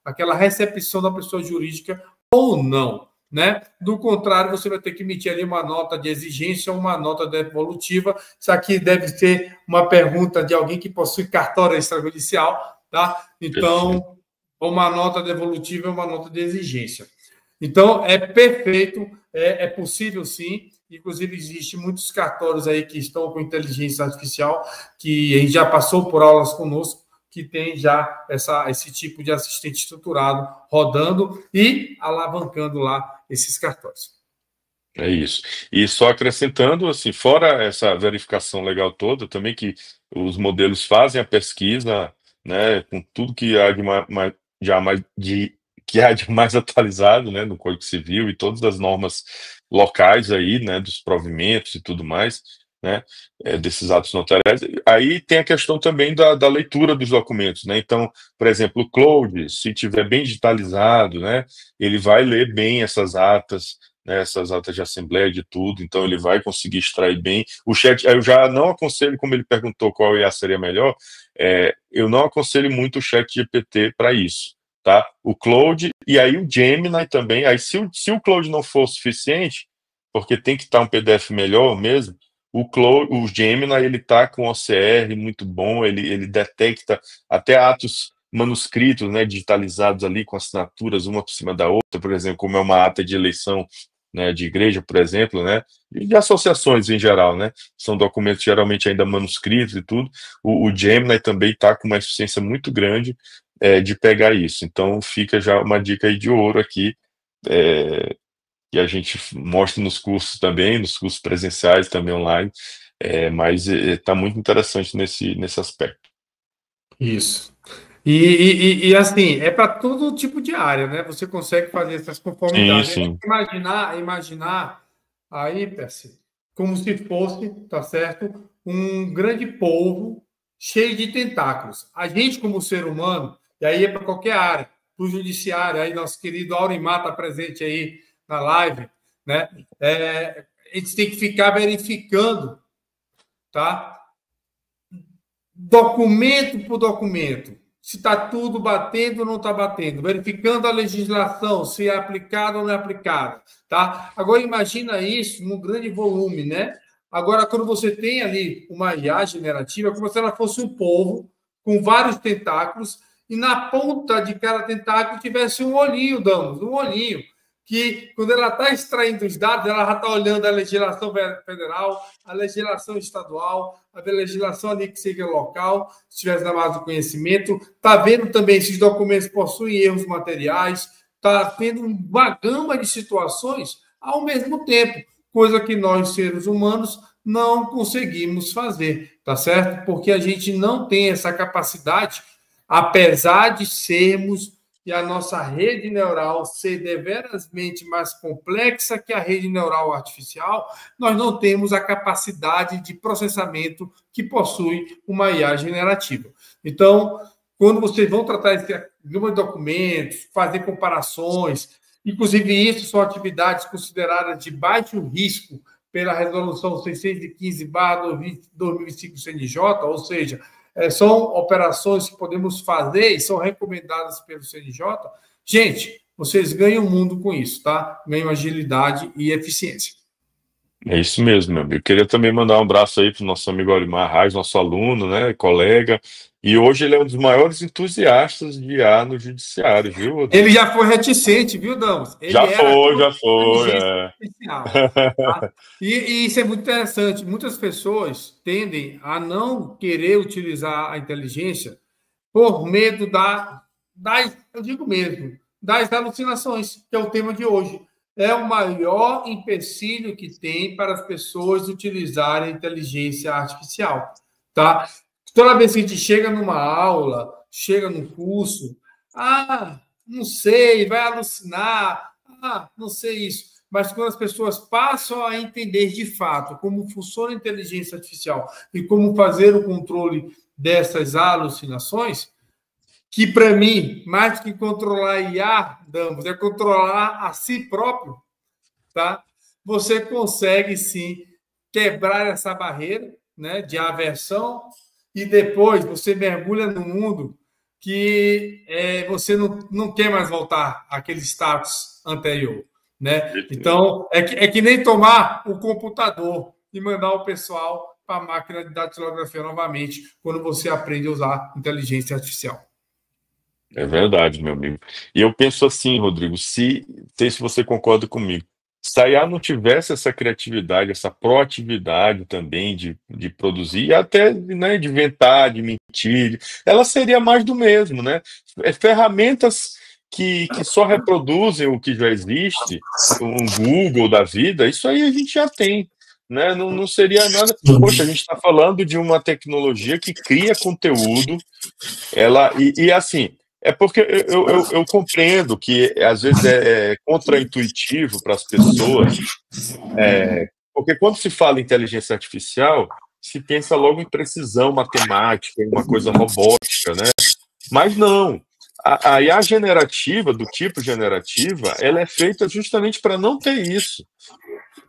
aquela recepção da pessoa jurídica ou não. Né? Do contrário, você vai ter que emitir ali uma nota de exigência ou uma nota devolutiva. Isso aqui deve ser uma pergunta de alguém que possui cartório extrajudicial, tá? Então, uma nota devolutiva é uma nota de exigência. Então, é perfeito, é possível sim. Inclusive, existem muitos cartórios aí que estão com inteligência artificial, que a gente já passou por aulas conosco, que tem já esse tipo de assistente estruturado rodando e alavancando lá esses cartões. É isso. E só acrescentando, assim, fora essa verificação legal toda, também que os modelos fazem a pesquisa, né, com tudo que há que há de mais atualizado, né, no Código Civil e todas as normas locais aí, né, dos provimentos e tudo mais, né, desses atos notariais. Aí tem a questão também da leitura dos documentos, né. Então, por exemplo, o Claude, se tiver bem digitalizado, né, ele vai ler bem essas atas, né, essas atas de assembleia, de tudo, então ele vai conseguir extrair bem. O chat, eu já não aconselho, como ele perguntou qual IA seria melhor, eu não aconselho muito o chat GPT para isso, tá? O Claude e aí o Gemini também, aí se o Claude não for suficiente, porque tem que estar um PDF melhor mesmo, o Gemini, ele tá com OCR muito bom, ele detecta até atos manuscritos, né, digitalizados ali com assinaturas uma por cima da outra, por exemplo, como é uma ata de eleição, né, de igreja, por exemplo, né, e de associações em geral, né, são documentos geralmente ainda manuscritos e tudo. O Gemini também está com uma eficiência muito grande de pegar isso. Então fica já uma dica aí de ouro aqui, que a gente mostra nos cursos também, nos cursos presenciais também online, mas está muito interessante nesse aspecto. Isso. E assim, é para todo tipo de área, né? Você consegue fazer essas Sim, conformidades. sim. Imaginar aí, Percy, como se fosse, tá certo, um grande polvo cheio de tentáculos. A gente, como ser humano, e aí é para qualquer área, para o judiciário, aí nosso querido Aurimar está presente aí na live, né? a gente tem que ficar verificando, tá? Documento por documento, se está tudo batendo ou não está batendo, verificando a legislação, se é aplicada ou não é aplicada, tá? Agora, imagina isso num grande volume, né? Agora, quando você tem ali uma IA generativa, é como se ela fosse um polvo com vários tentáculos e na ponta de cada tentáculo tivesse um olhinho, damos, um olhinho, que quando ela está extraindo os dados, ela já está olhando a legislação federal, a legislação estadual, a legislação ali que seja local, se tivesse na base do conhecimento, está vendo também se os documentos possuem erros materiais, está tendo uma gama de situações ao mesmo tempo, coisa que nós, seres humanos, não conseguimos fazer, tá certo? Porque a gente não tem essa capacidade, apesar de sermos e a nossa rede neural ser deverasmente mais complexa que a rede neural artificial, nós não temos a capacidade de processamento que possui uma IA generativa. Então, quando vocês vão tratar esse número de documentos, fazer comparações, inclusive isso são atividades consideradas de baixo risco pela resolução 615/2025 CNJ, ou seja, são operações que podemos fazer e são recomendadas pelo CNJ. Gente, vocês ganham o mundo com isso, tá? Ganham agilidade e eficiência. É isso mesmo, meu amigo. Queria também mandar um abraço aí para o nosso amigo Olimar Reis, nosso aluno, né, colega. E hoje ele é um dos maiores entusiastas de IA no judiciário, viu, Rodrigo? Ele já foi reticente, viu, Damos? Ele já foi. Artificial, tá? E isso é muito interessante. Muitas pessoas tendem a não querer utilizar a inteligência por medo eu digo mesmo, das alucinações, que é o tema de hoje. É o maior empecilho que tem para as pessoas utilizarem a inteligência artificial, tá? Toda vez que a gente chega numa aula, chega num curso, não sei, vai alucinar, não sei isso. Mas quando as pessoas passam a entender de fato como funciona a inteligência artificial e como fazer o controle dessas alucinações, que para mim, mais que controlar a IA, Damos, é controlar a si próprio, tá? Você consegue sim quebrar essa barreira, né, de aversão e depois você mergulha no mundo que você não quer mais voltar àquele status anterior, né? Então, é que nem tomar o computador e mandar o pessoal para a máquina de datilografia novamente quando você aprende a usar inteligência artificial. É verdade, meu amigo. E eu penso assim, Rodrigo, não sei se você concorda comigo, se a IA não tivesse essa criatividade, essa proatividade também de produzir, e até, né, de inventar, de mentir, ela seria mais do mesmo, né? Ferramentas que só reproduzem o que já existe, um Google da vida, isso aí a gente já tem. Né? Não seria nada. Poxa, a gente está falando de uma tecnologia que cria conteúdo, e assim. É porque eu compreendo que às vezes é contraintuitivo para as pessoas, porque quando se fala em inteligência artificial, se pensa logo em precisão matemática, em uma coisa robótica, né? Mas não. A IA generativa, do tipo generativa, ela é feita justamente para não ter isso.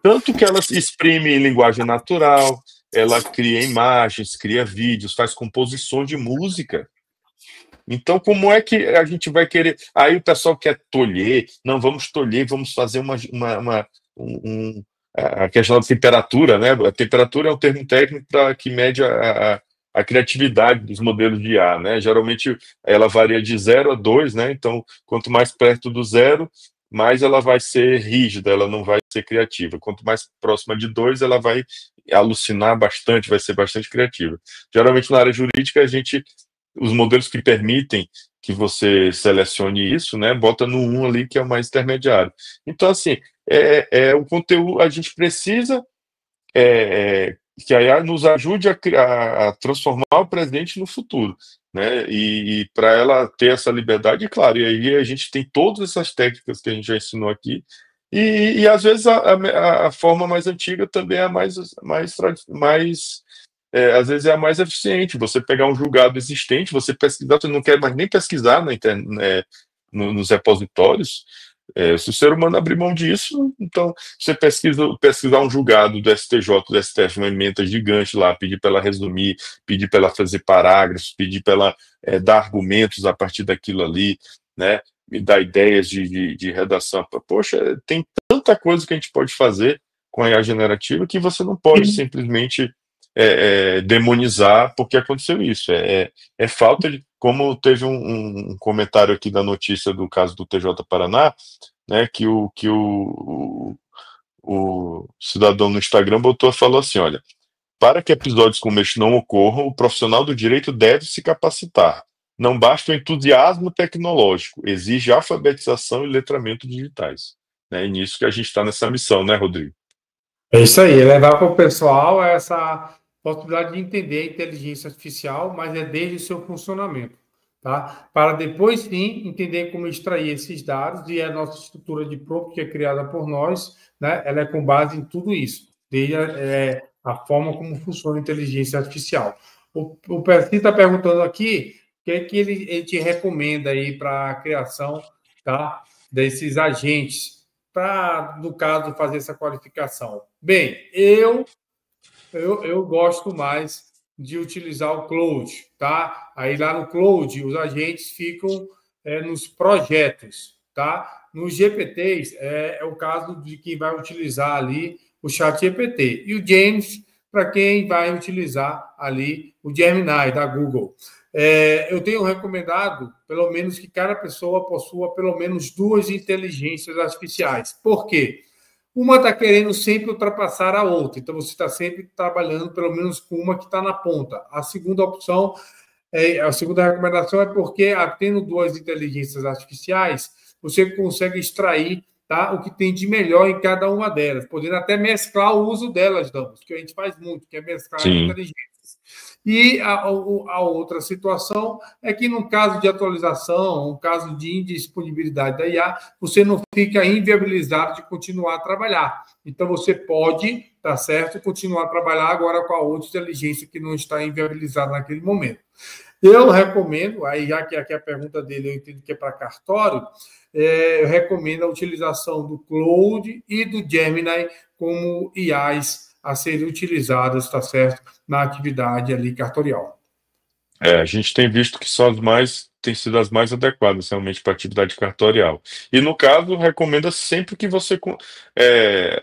Tanto que ela se exprime em linguagem natural, ela cria imagens, cria vídeos, faz composições de música. Então, como é que a gente vai querer? Aí o pessoal quer tolher, não, vamos tolher, vamos fazer a questão da temperatura, né? A temperatura é um termo técnico que mede a criatividade dos modelos de IA, né? Geralmente ela varia de 0 a 2, né? Então, quanto mais perto do 0, mais ela vai ser rígida, ela não vai ser criativa. Quanto mais próxima de 2, ela vai alucinar bastante, vai ser bastante criativa. Geralmente na área jurídica os modelos que permitem que você selecione isso, né, bota no 1 ali, que é o mais intermediário. Então, assim, o conteúdo, a gente precisa que a IA nos ajude a transformar o presente no futuro, né, e para ela ter essa liberdade, claro, e aí a gente tem todas essas técnicas que a gente já ensinou aqui, e às vezes a forma mais antiga também é a às vezes é a mais eficiente. Você pegar um julgado existente, você pesquisar, você não quer mais nem pesquisar nos repositórios, Se o ser humano abrir mão disso, então você pesquisar um julgado do STJ, do STF, uma emenda gigante lá, pedir para ela resumir, pedir para ela fazer parágrafos, pedir para ela dar argumentos a partir daquilo ali, né? Me dar ideias de redação. Poxa, tem tanta coisa que a gente pode fazer com a IA generativa que você não pode simplesmente demonizar porque aconteceu isso. É falta de. Como teve um comentário aqui da notícia do caso do TJ Paraná, né, que o cidadão no Instagram falou assim: olha, para que episódios como este não ocorram, o profissional do direito deve se capacitar. Não basta o entusiasmo tecnológico, exige alfabetização e letramento digitais. É nisso que a gente está nessa missão, né, Rodrigo? É isso aí, levar para o pessoal essa possibilidade de entender a inteligência artificial, mas é desde o seu funcionamento, tá? Para depois, sim, entender como extrair esses dados, e a nossa estrutura de prompt, que é criada por nós, né, ela é com base em tudo isso, desde a forma como funciona a inteligência artificial. O Percy está perguntando aqui o que é que ele te recomenda aí para a criação, tá, desses agentes, para, no caso, fazer essa qualificação. Bem, eu gosto mais de utilizar o Cloud, tá? Aí lá no Cloud, os agentes ficam nos projetos, tá? Nos GPTs, é o caso de quem vai utilizar ali o chat GPT. E o James, para quem vai utilizar ali o Gemini da Google. Eu tenho recomendado, pelo menos, que cada pessoa possua pelo menos 2 inteligências artificiais. Por quê? Uma está querendo sempre ultrapassar a outra, então você está sempre trabalhando pelo menos com uma que está na ponta. A segunda opção, a segunda recomendação é porque, tendo 2 inteligências artificiais, você consegue extrair, tá, o que tem de melhor em cada uma delas, podendo até mesclar o uso delas, Damos, que a gente faz muito, que é mesclar as inteligências. E a outra situação é que, no caso de atualização, no caso de indisponibilidade da IA, você não fica inviabilizado de continuar a trabalhar. Então, você pode, tá certo, continuar a trabalhar agora com a outra inteligência que não está inviabilizada naquele momento. Eu recomendo, aí já que aqui a pergunta dele eu entendo que é para cartório, eu recomendo a utilização do Claude e do Gemini como IAs a serem utilizadas, tá certo, na atividade ali cartorial. A gente tem visto que têm sido as mais adequadas realmente para a atividade cartorial. E no caso, recomenda sempre que você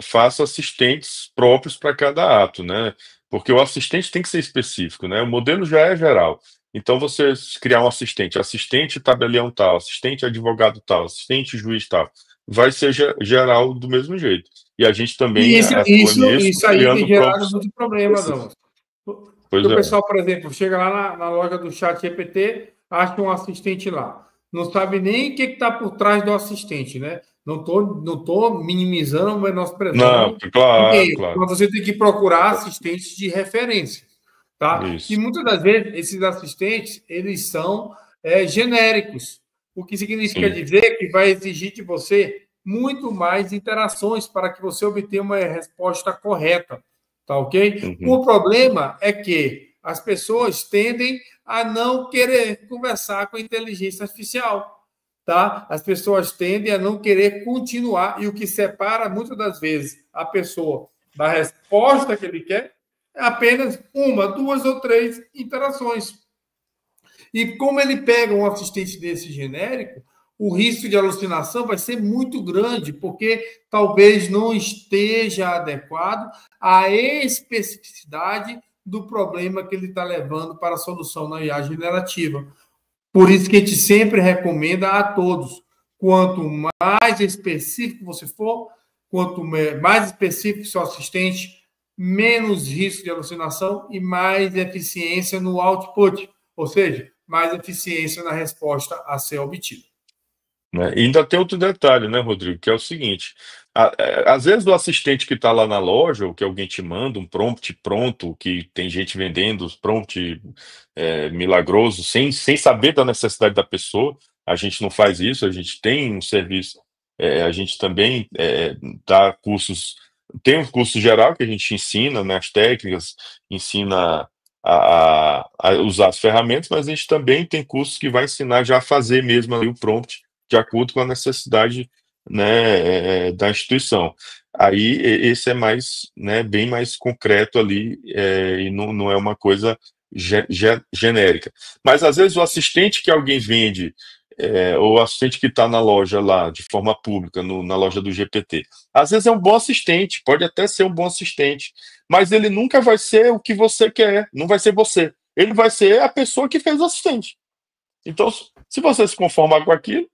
faça assistentes próprios para cada ato, né? Porque o assistente tem que ser específico, né? O modelo já é geral. Então, você criar um assistente tabelião tal, assistente advogado tal, assistente juiz tal, vai ser geral do mesmo jeito. E a gente também atua nisso, Isso aí tem criando gerado prompts muito problema, não. específicos. Porque Pois o é. pessoal, por exemplo, chega lá na loja do chat GPT, acha um assistente lá. Não sabe nem o que está por trás do assistente, né? Não tô minimizando, Não, menosprezando claro, ninguém. claro. Mas você tem que procurar assistentes de referência, tá? E Isso. muitas das vezes esses assistentes, eles são genéricos. O que significa Sim. dizer que vai exigir de você muito mais interações para que você obtenha uma resposta correta. Tá ok? Uhum. O problema é que as pessoas tendem a não querer conversar com a inteligência artificial. Tá? As pessoas tendem a não querer continuar, e o que separa muitas das vezes a pessoa da resposta que ele quer é apenas uma, 2 ou 3 interações. E como ele pega um assistente desse genérico, o risco de alucinação vai ser muito grande, porque talvez não esteja adequado à especificidade do problema que ele está levando para a solução na IA generativa. Por isso que a gente sempre recomenda a todos, quanto mais específico você for, quanto mais específico seu assistente, menos risco de alucinação e mais eficiência no output, ou seja, mais eficiência na resposta a ser obtida. Né? E ainda tem outro detalhe, né, Rodrigo, que é o seguinte: às vezes o assistente que está lá na loja, ou que alguém te manda um prompt pronto, que tem gente vendendo os prompt milagroso, sem saber da necessidade da pessoa, a gente não faz isso, a gente tem um serviço, a gente também dá cursos, tem um curso geral que a gente ensina, né, as técnicas, ensina a usar as ferramentas, mas a gente também tem cursos que vai ensinar já a fazer mesmo ali o prompt de acordo com a necessidade né, da instituição. Aí esse é mais, né, bem mais concreto ali, e não é uma coisa genérica. Mas às vezes o assistente que alguém vende, ou o assistente que está na loja lá, de forma pública, na loja do GPT, às vezes é um bom assistente, pode até ser um bom assistente, mas ele nunca vai ser o que você quer, não vai ser você. Ele vai ser a pessoa que fez o assistente. Então, se você se conformar com aquilo,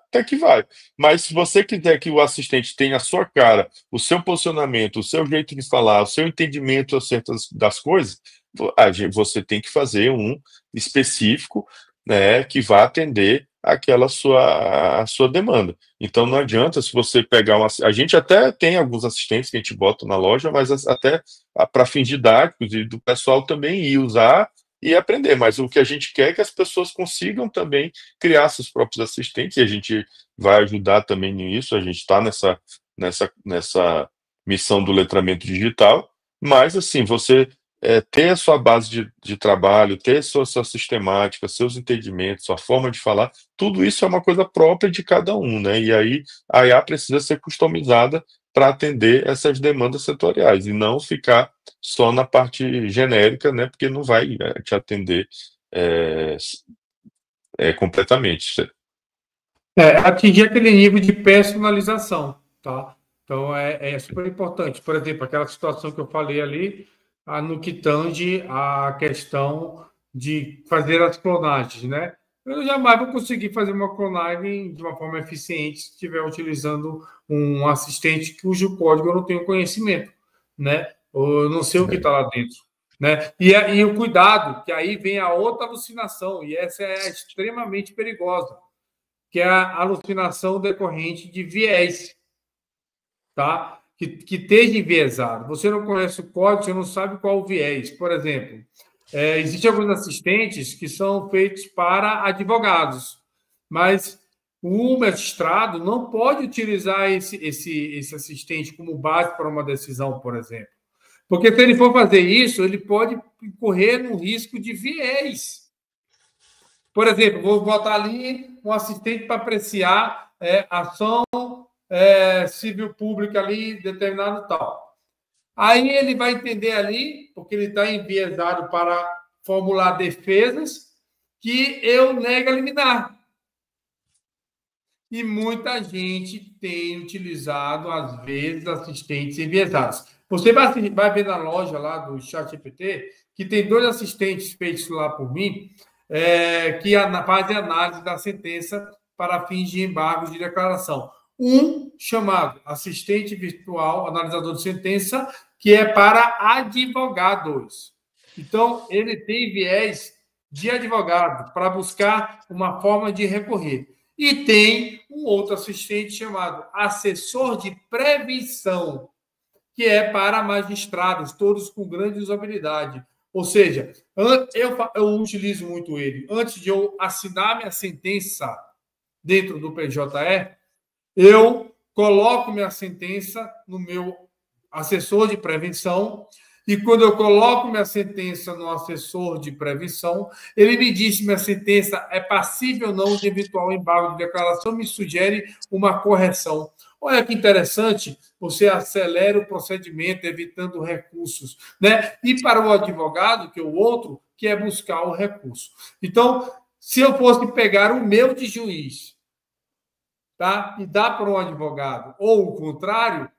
até que vai. Mas se você quiser que o assistente tenha a sua cara, o seu posicionamento, o seu jeito de falar, o seu entendimento acerca das coisas, você tem que fazer um específico, né, que vá atender aquela a sua demanda. Então não adianta se você pegar a gente até tem alguns assistentes que a gente bota na loja, mas até para fins didáticos e do pessoal também ir usar e aprender, mas o que a gente quer é que as pessoas consigam também criar seus próprios assistentes, e a gente vai ajudar também nisso, a gente está nessa missão do letramento digital, mas assim, você ter a sua base de trabalho, ter sua sistemática, seus entendimentos, sua forma de falar, tudo isso é uma coisa própria de cada um, né? E aí a IA precisa ser customizada para atender essas demandas setoriais e não ficar só na parte genérica, né? Porque não vai te atender é, completamente. Atingir aquele nível de personalização, tá? Então é super importante. Por exemplo, aquela situação que eu falei ali, no que tange a questão de fazer as clonagens, né? Eu jamais vou conseguir fazer uma clonagem de uma forma eficiente se estiver utilizando um assistente cujo código eu não tenho conhecimento, né? Ou eu não sei o que está lá dentro, né? E o cuidado, que aí vem a outra alucinação, e essa é extremamente perigosa, que é a alucinação decorrente de viés, tá? Que esteja enviesado. Você não conhece o código, você não sabe qual o viés. Por exemplo, existem alguns assistentes que são feitos para advogados, mas o magistrado não pode utilizar esse assistente como base para uma decisão, por exemplo. Porque se ele for fazer isso, ele pode correr no risco de viés. Por exemplo, vou botar ali um assistente para apreciar ação civil pública ali, determinado tal. Aí ele vai entender ali, porque ele está enviesado para formular defesas, que eu nego a liminar. E muita gente tem utilizado, às vezes, assistentes enviesados. Você vai ver na loja lá do ChatGPT que tem 2 assistentes feitos lá por mim, que fazem análise da sentença para fins de embargo de declaração. Um chamado assistente virtual, analisador de sentença, que é para advogados. Então, ele tem viés de advogado para buscar uma forma de recorrer. E tem um outro assistente chamado assessor de prevenção, que é para magistrados, todos com grande usabilidade. Ou seja, eu utilizo muito ele. Antes de eu assinar minha sentença dentro do PJE, eu coloco minha sentença no meu assessor de prevenção, e quando eu coloco minha sentença no assessor de prevenção, ele me diz se minha sentença é passível ou não de eventual embargo de declaração, me sugere uma correção. Olha que interessante, você acelera o procedimento, evitando recursos, né? E para o advogado, que é o outro, que é buscar o recurso. Então, se eu fosse pegar o meu de juiz, tá? E dar para um advogado, ou o contrário,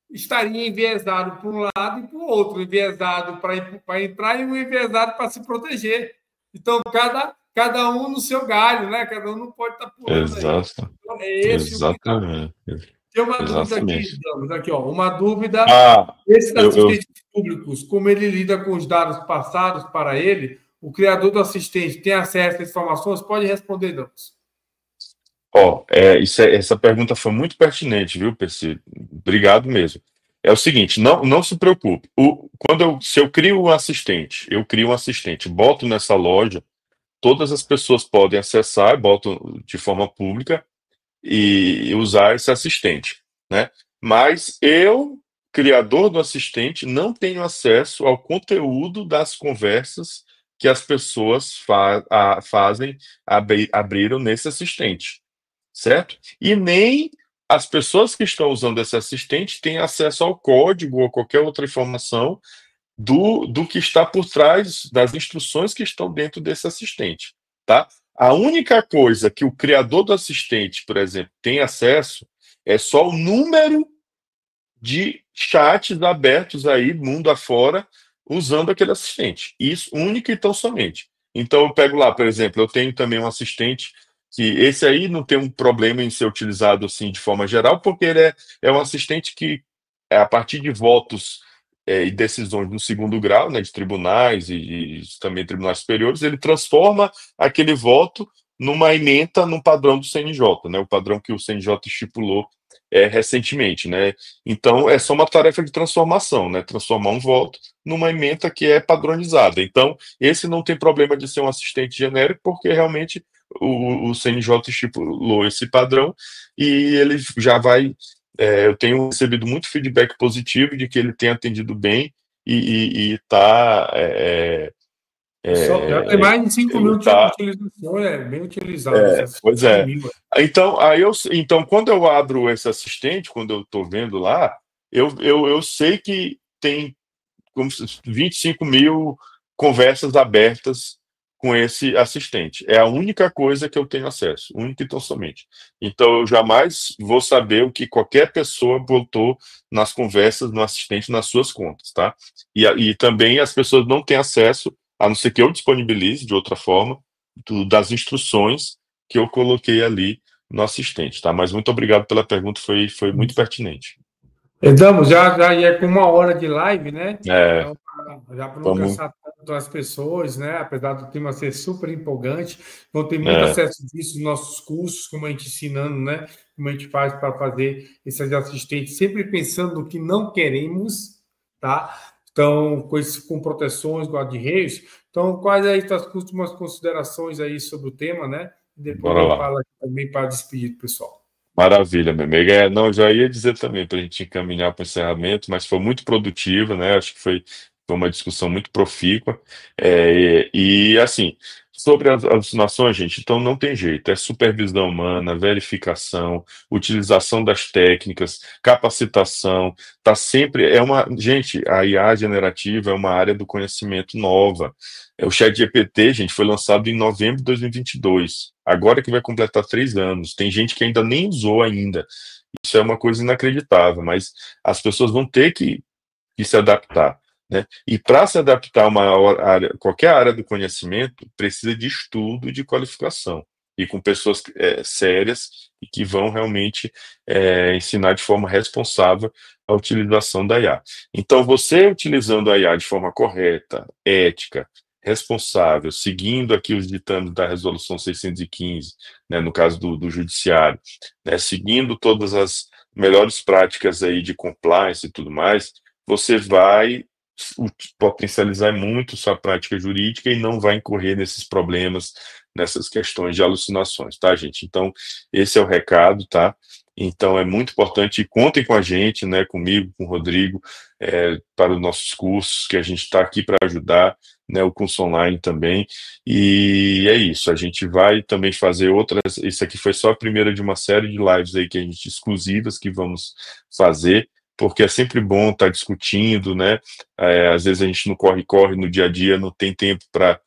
estaria enviesado para um lado e para o outro, enviesado para entrar e um enviesado para se proteger. Então, cada um no seu galho, né? Cada um não pode estar pulando aí. Exato, Então, é esse o cuidado. exatamente, Tem uma dúvida aqui, exatamente. Damas, aqui, ó, uma dúvida. Ah, Esses eu assistentes públicos, como ele lida com os dados passados para ele, o criador do assistente tem acesso a informações? Pode responder, Damas. Essa pergunta foi muito pertinente, viu, Percy? Obrigado mesmo. É o seguinte, não se preocupe. Se eu crio um assistente, boto nessa loja, todas as pessoas podem acessar, boto de forma pública e usar esse assistente, né? Mas eu, criador do assistente, não tenho acesso ao conteúdo das conversas que as pessoas abriram nesse assistente, certo? E nem as pessoas que estão usando esse assistente têm acesso ao código ou qualquer outra informação do que está por trás das instruções que estão dentro desse assistente, tá? A única coisa que o criador do assistente, por exemplo, tem acesso é só o número de chats abertos aí, mundo afora, usando aquele assistente. Isso, único e tão somente. Então, eu pego lá, por exemplo, eu tenho também um assistente que esse aí não tem um problema em ser utilizado assim de forma geral, porque ele é um assistente que, a partir de votos e decisões no segundo grau, né, de tribunais e também tribunais superiores, ele transforma aquele voto numa ementa no padrão do CNJ, né, o padrão que o CNJ estipulou recentemente, né? Então é só uma tarefa de transformação, né? Transformar um voto numa ementa que é padronizada. Então esse não tem problema de ser um assistente genérico, porque realmente o CNJ estipulou esse padrão e ele já vai. Eu tenho recebido muito feedback positivo de que ele tem atendido bem e está. Já tem mais de 5 mil Ele tá, utilizações, é bem utilizado esse assistente, pois mais de é. 1.000. Então, então, quando eu abro esse assistente, quando eu estou vendo lá, eu sei que tem como 25 mil conversas abertas com esse assistente. É a única coisa que eu tenho acesso, única e tão somente. Então, eu jamais vou saber o que qualquer pessoa botou nas conversas no assistente nas suas contas, tá? E também as pessoas não têm acesso, a não ser que eu disponibilize de outra forma, das instruções que eu coloquei ali no assistente, tá? Mas muito obrigado pela pergunta, foi muito pertinente. Estamos, já é com 1 hora de live, né? É, Então, já para não vamos. cansar tanto as pessoas, né? Apesar do tema ser super empolgante, vão ter muito É, acesso disso nos nossos cursos, como a gente ensinando, né? Como a gente faz para fazer esses assistentes, sempre pensando no que não queremos, tá? Então, com proteções, guarda-reios. Então, quais aí as últimas considerações aí sobre o tema, né? Depois bora eu lá. falo aqui também para despedir do pessoal. Maravilha, meu amigo. Não, já ia dizer também para a gente encaminhar para o encerramento, mas foi muito produtiva, né? Acho que foi uma discussão muito profícua. Assim, sobre as alucinações, gente, então não tem jeito. É supervisão humana, verificação, utilização das técnicas, capacitação. Tá sempre. Gente, a IA generativa é uma área do conhecimento nova. O ChatGPT, gente, foi lançado em novembro de 2022. Agora que vai completar 3 anos. Tem gente que ainda nem usou ainda. Isso é uma coisa inacreditável, mas as pessoas vão ter que se adaptar, né? E para se adaptar a qualquer área do conhecimento, precisa de estudo e de qualificação. E com pessoas sérias e que vão realmente ensinar de forma responsável a utilização da IA. Então, você utilizando a IA de forma correta, ética, responsável, seguindo aqui os ditames da Resolução 615, né, no caso do Judiciário, né, seguindo todas as melhores práticas aí de compliance e tudo mais, você vai potencializar muito sua prática jurídica e não vai incorrer nesses problemas, nessas questões de alucinações, tá, gente? Então, esse é o recado, tá? Então, é muito importante, e contem com a gente, né, comigo, com o Rodrigo, para os nossos cursos, que a gente está aqui para ajudar, né, o curso online também, e é isso, a gente vai também fazer outras, isso aqui foi só a primeira de uma série de lives aí que a gente, exclusivas, que vamos fazer, porque é sempre bom estar discutindo, né? Às vezes a gente não corre no dia a dia, não tem tempo para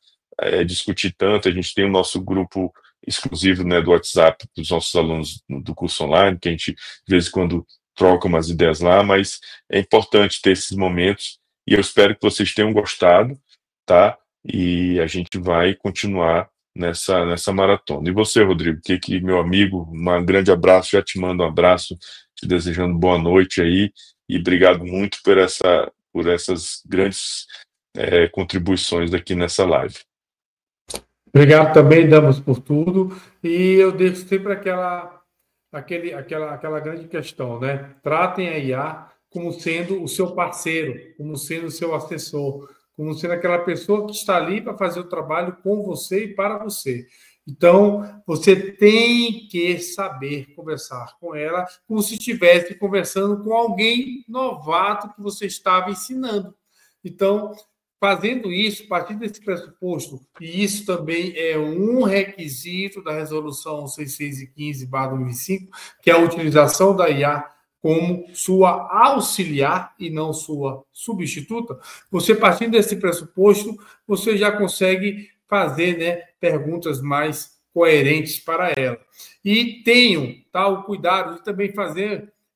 discutir tanto. A gente tem o nosso grupo exclusivo, né, do WhatsApp dos nossos alunos do curso online, que a gente de vez em quando troca umas ideias lá, mas é importante ter esses momentos e eu espero que vocês tenham gostado, tá? E a gente vai continuar nessa maratona. E você, Rodrigo, meu amigo, um grande abraço, já te mando um abraço, te desejando boa noite aí, e obrigado muito por essas grandes contribuições aqui nessa live. Obrigado também, Damos, por tudo. E eu deixo sempre aquela grande questão, né? Tratem a IA como sendo o seu parceiro, como sendo o seu assessor, como sendo aquela pessoa que está ali para fazer o trabalho com você e para você. Então, você tem que saber conversar com ela como se estivesse conversando com alguém novato que você estava ensinando. Então, Fazendo isso, a partir desse pressuposto, e isso também é um requisito da Resolução 615/2005, que é a utilização da IA como sua auxiliar e não sua substituta, você, partindo desse pressuposto, você já consegue fazer, né, perguntas mais coerentes para ela. E tenham, tá, o cuidado de também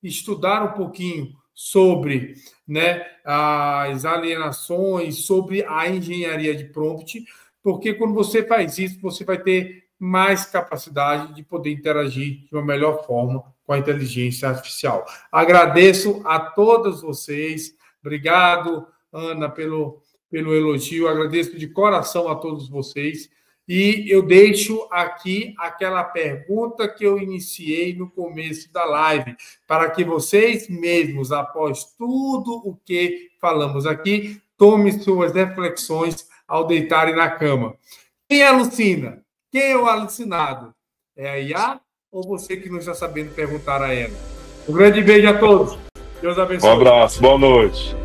estudar um pouquinho sobre, né, as alienações, sobre a engenharia de prompt, porque quando você faz isso, você vai ter mais capacidade de poder interagir de uma melhor forma com a inteligência artificial. Agradeço a todos vocês. Obrigado, Ana, pelo elogio. Agradeço de coração a todos vocês. E eu deixo aqui aquela pergunta que eu iniciei no começo da live, para que vocês mesmos, após tudo o que falamos aqui, tomem suas reflexões ao deitarem na cama. Quem alucina? Quem é o alucinado? É a IA ou você que não está sabendo perguntar a ela? Um grande beijo a todos. Deus abençoe. Um abraço, boa noite.